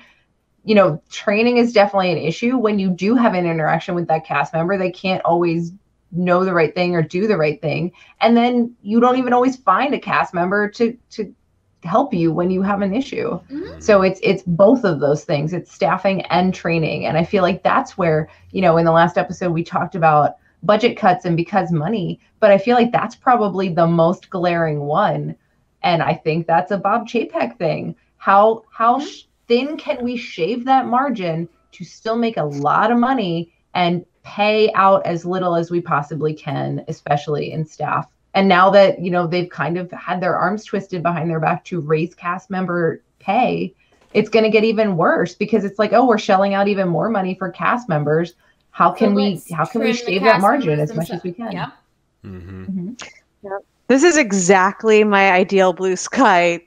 you know, training is definitely an issue. When you do have an interaction with that cast member, they can't always know the right thing or do the right thing. And then you don't even always find a cast member to help you when you have an issue. So it's both of those things. It's staffing and training. And I feel like that's where, you know, in the last episode, we talked about budget cuts and because money, but I feel like that's probably the most glaring one. And I think that's a Bob Chapek thing. How thin can we shave that margin to still make a lot of money and pay out as little as we possibly can, especially in staff? And now that, you know, they've kind of had their arms twisted behind their back to raise cast member pay, it's going to get even worse because it's like, oh, we're shelling out even more money for cast members. How can we shave that margin as much as we can? Yep. Yep. This is exactly my ideal Blue Sky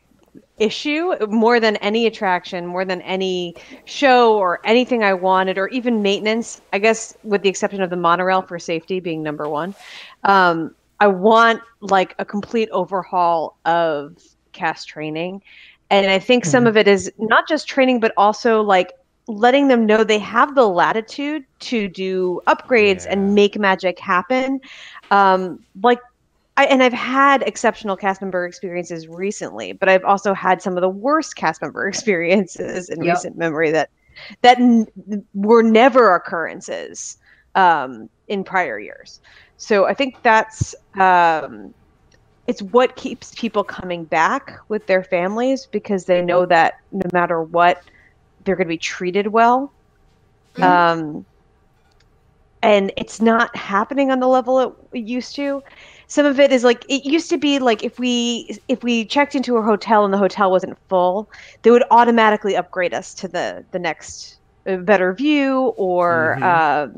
issue, more than any attraction, more than any show or anything I wanted, or even maintenance, I guess, with the exception of the monorail for safety being number one. I want like a complete overhaul of cast training. And I think some of it is not just training, but also like letting them know they have the latitude to do upgrades and make magic happen. And I've had exceptional cast member experiences recently, but I've also had some of the worst cast member experiences in recent memory that were never occurrences in prior years. So I think that's it's what keeps people coming back with their families because they know that no matter what, they're going to be treated well. And it's not happening on the level it used to. Some of it is like, it used to be like if we checked into a hotel and the hotel wasn't full, they would automatically upgrade us to the next better view or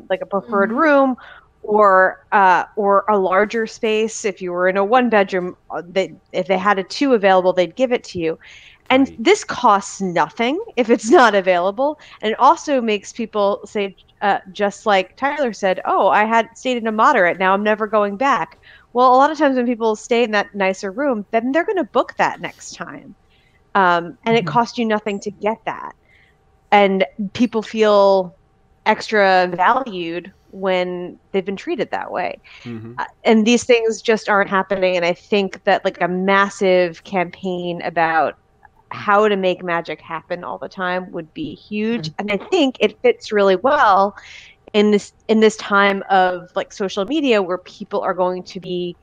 like a preferred room or a larger space. If you were in a 1-bedroom, if they had a 2 available, they'd give it to you. And this costs nothing if it's not available. And it also makes people say, just like Tyler said, oh, I had stayed in a moderate, now I'm never going back. Well, a lot of times when people stay in that nicer room, then they're going to book that next time. And it costs you nothing to get that. And people feel extra valued when they've been treated that way. And these things just aren't happening. And I think that like a massive campaign about how to make magic happen all the time would be huge. And I think it fits really well in this time of like social media where people are going to be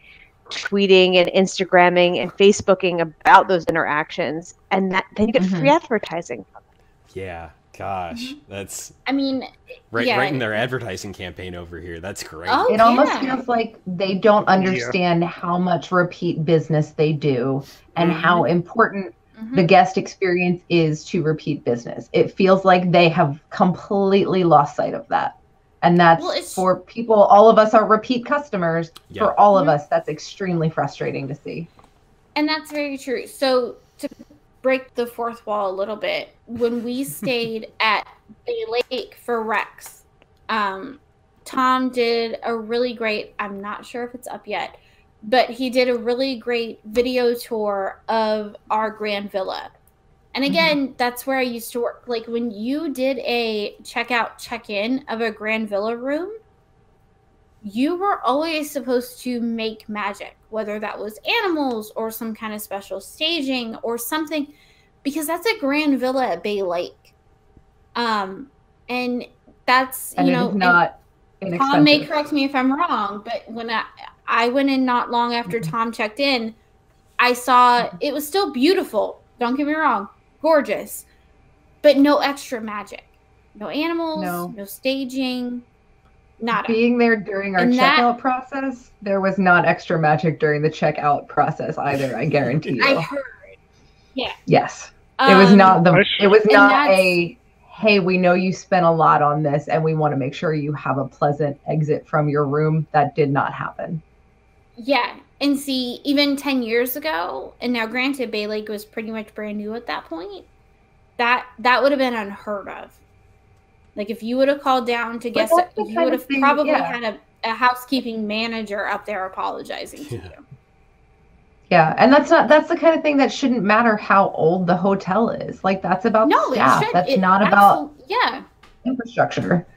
tweeting and Instagramming and Facebooking about those interactions, and that then you get free advertising. Yeah, gosh, that's. I mean, right in their advertising campaign over here. That's great. Oh, it almost feels like they don't understand how much repeat business they do and how important the guest experience is to repeat business. It feels like they have completely lost sight of that. And that's for people, all of us are repeat customers. For all of us, that's extremely frustrating to see. And that's very true. So to break the fourth wall a little bit, when we stayed at Bay Lake for Rex, Tom did a really great, I'm not sure if it's up yet, but he did a really great video tour of our Grand Villa. And again, that's where I used to work. Like when you did a checkout, check-in of a Grand Villa room, you were always supposed to make magic, whether that was animals or some kind of special staging or something, because that's a Grand Villa at Bay Lake. And that's, and you know, not inexpensive. Tom may correct me if I'm wrong, but when I went in not long after Tom checked in, I saw it was still beautiful. Don't get me wrong. Gorgeous, but no extra magic, no animals, no staging, nada. Being there during our checkout process, there was not extra magic during the checkout process either. I guarantee you. I heard, Yes, it was not a hey, we know you spent a lot on this and we want to make sure you have a pleasant exit from your room. That did not happen. Yeah. And see, even 10 years ago, and now granted, Bay Lake was pretty much brand new at that point, that would have been unheard of. Like, if you would have called down to guest, you would have probably had a housekeeping manager up there apologizing to you. Yeah, and that's the kind of thing that shouldn't matter how old the hotel is. Like, that's about staff. That's not about infrastructure.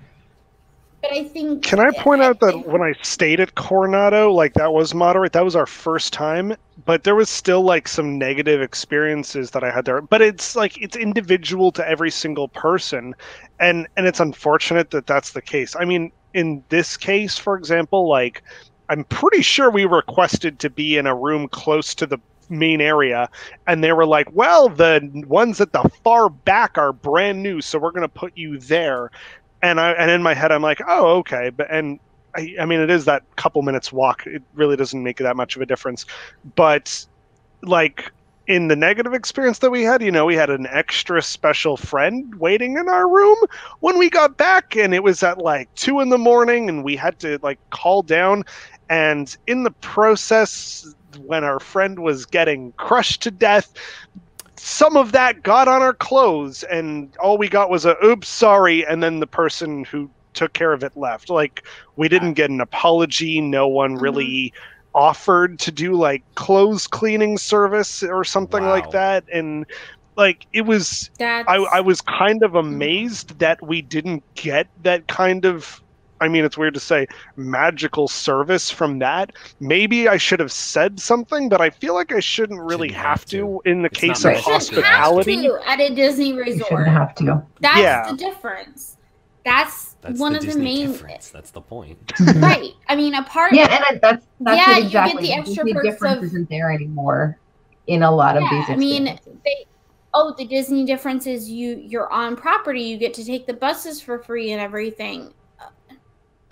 But I think... Can I point out that when I stayed at Coronado, like, that was moderate. That was our first time. But there was still, like, some negative experiences that I had there. But it's, like, it's individual to every single person. And it's unfortunate that that's the case. I mean, in this case, for example, like, I'm pretty sure we requested to be in a room close to the main area. And they were like, well, the ones at the far back are brand new, so we're going to put you there. And in my head, I'm like, oh, okay. But I mean, it is that couple minutes walk. It really doesn't make that much of a difference. But like in the negative experience that we had, we had an extra special friend waiting in our room when we got back, and it was at like 2 a.m, and we had to like call down. And in the process, when our friend was getting crushed to death, some of that got on our clothes, and all we got was a oops, sorry, and then the person who took care of it left. Like, we didn't get an apology. No one really offered to do like clothes cleaning service or something like that. And like, it was, I was kind of amazed that we didn't get that kind of, I mean, it's weird to say, magical service from that. Maybe I should have said something, but I feel like I shouldn't really have to in the case of hospitality. You shouldn't have to at a Disney resort. You shouldn't have to. That's the difference. That's one of the main difference. That's the point. Right. I mean, apart. Yeah, and that's it exactly. You get the extra Disney difference isn't there anymore in a lot of these experiences. I mean, the Disney difference is you're on property. You get to take the buses for free and everything.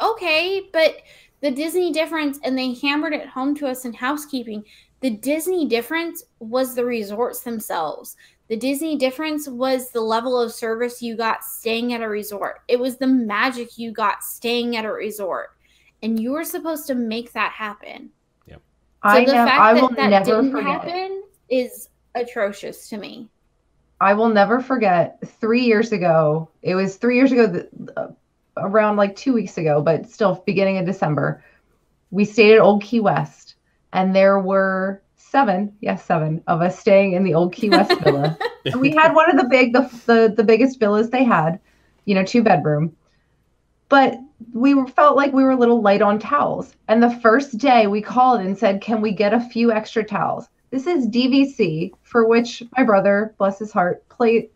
Okay, but the Disney difference, and they hammered it home to us in housekeeping, the Disney difference was the resorts themselves. The Disney difference was the level of service you got staying at a resort. It was the magic you got staying at a resort. And you were supposed to make that happen. Yep. So the fact that didn't happen is atrocious to me. I will never forget 3 years ago. It was 3 years ago, around like 2 weeks ago, but still beginning of December, we stayed at Old Key West, and there were seven of us staying in the Old Key West villa. And we had one of the biggest villas they had, 2-bedroom. But we felt like we were a little light on towels. And the first day we called and said, can we get a few extra towels? This is DVC, for which my brother, bless his heart,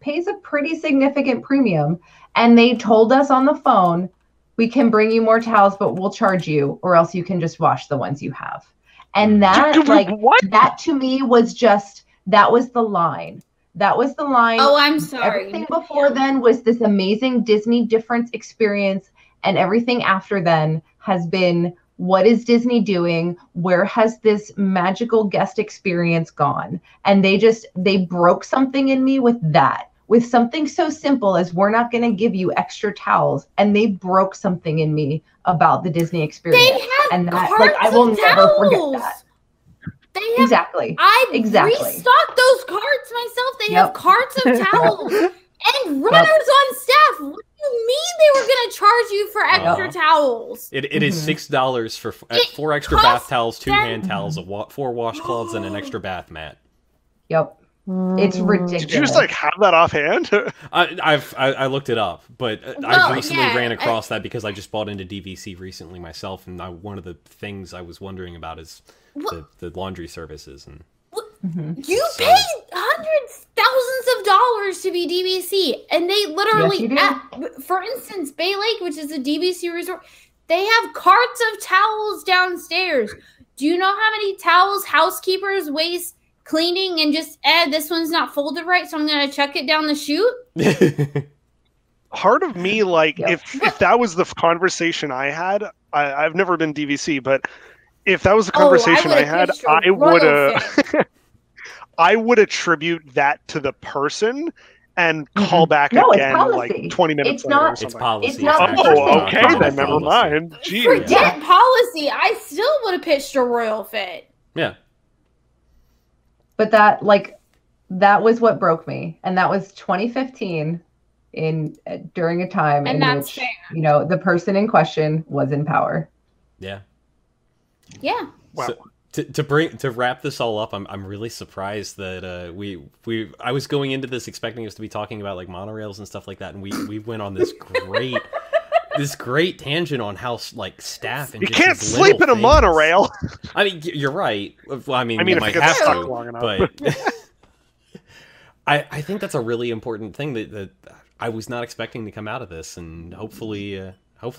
pays a pretty significant premium. And they told us on the phone, we can bring you more towels, but we'll charge you, or else you can just wash the ones you have. And that, that to me was that was the line. That was the line. Oh, I'm sorry. Everything before then was this amazing Disney difference experience. And everything after then has been, what is Disney doing? Where has this magical guest experience gone? And they broke something in me with that. With something so simple as, we're not going to give you extra towels. And they broke something in me about the Disney experience. They have and that, carts I will of never towels. forget that. Exactly. I restocked those carts myself. They have carts of towels and runners on staff. What do you mean they were going to charge you for extra towels? It is $6 for 4 extra bath towels, 2 hand towels, 4 washcloths, and an extra bath mat. Yep. It's ridiculous. Did you just have that offhand? I looked it up, but I recently ran across that because I just bought into DVC recently myself, and one of the things I was wondering about is the laundry services. And you paid hundreds, thousands of dollars to be DVC, and they literally, for instance, Bay Lake, which is a DVC resort, they have carts of towels downstairs. Do you know how many towels housekeepers waste cleaning and just, this one's not folded right, so I'm going to chuck it down the chute? Part of me, if that was the conversation I had, I've never been DVC, but if that was the conversation I had, I would I would attribute that to the person and call back No, it's again policy. like 20 minutes It's later not- or It's something. policy. It's not actually the Oh, person. okay, policy. then never mind. Jeez. Forget policy. I still would have pitched a royal fit. Yeah. But that was what broke me, and that was 2015 during a time And in that's which fair. the person in question was in power. Yeah. Wow. So, to wrap this all up, I'm really surprised that I was going into this expecting us to be talking about like monorails and stuff like that, and we went on this great tangent on how like staff and You just can't these sleep little in a things. monorail. I mean, you're right. Well, I mean, I mean, you if might it gets have stuck to, long enough. but I think that's a really important thing that I was not expecting to come out of this, and hopefully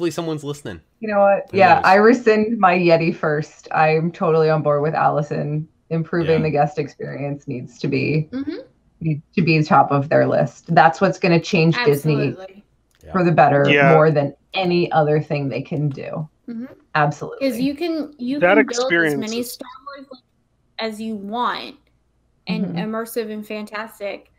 someone's listening. You know what? Who Yeah, knows? I rescind my Yeti first. I'm totally on board with Allison. Improving Yeah. the guest experience needs to be Mm-hmm. top of their list. That's what's going to change Disney Absolutely. for the better Yeah. more than any other thing they can do. Mm-hmm. Absolutely. Because you can That build as experience many is- Star Wars as you want, and Mhm. immersive and fantastic.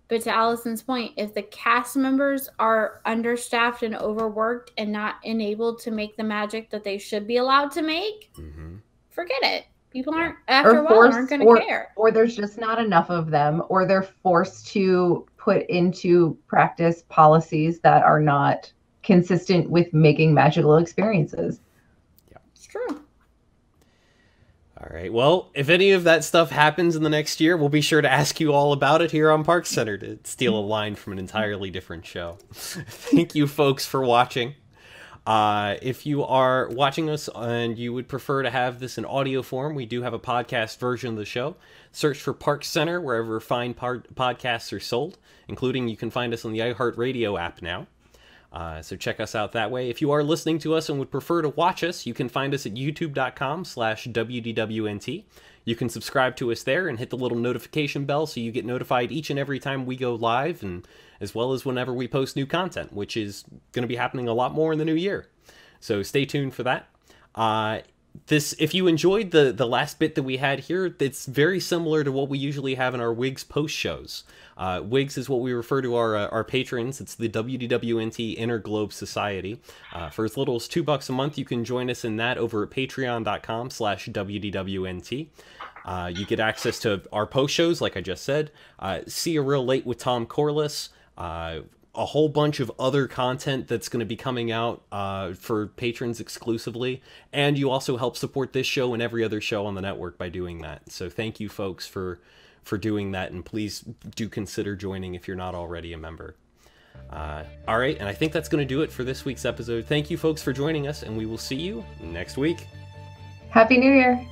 But to Allison's point, if the cast members are understaffed and overworked and not enabled to make the magic that they should be allowed to make, Mm-hmm. forget it. People aren't after a while forced- aren't going to care. Or there's just not enough of them, or they're forced to put into practice policies that are not consistent with making magical experiences. It's true. All right. Well, if any of that stuff happens in the next year, we'll be sure to ask you all about it here on ParksCenter, to steal a line from an entirely different show. Thank you, folks, for watching. If you are watching us and you would prefer to have this in audio form, we do have a podcast version of the show. Search for ParksCenter wherever fine podcasts are sold, including you can find us on the iHeartRadio app now. So check us out that way. If you are listening to us and would prefer to watch us, you can find us at youtube.com/WDWNT. You can subscribe to us there and hit the little notification bell so you get notified each and every time we go live, and as well as whenever we post new content, which is going to be happening a lot more in the new year. So stay tuned for that. If you enjoyed the last bit that we had here, it's very similar to what we usually have in our Wigs post shows. Wigs is what we refer to our patrons. It's the WDWNT Interglobe Society. For as little as $2 a month, you can join us in that over at patreon.com/WDWNT. You get access to our post shows, like I just said. See a Real Late with Tom Corliss. A whole bunch of other content that's going to be coming out for patrons exclusively. And you also help support this show and every other show on the network by doing that. So thank you, folks, for doing that. And please do consider joining if you're not already a member. All right. And I think that's going to do it for this week's episode. Thank you, folks, for joining us. And we will see you next week. Happy New Year.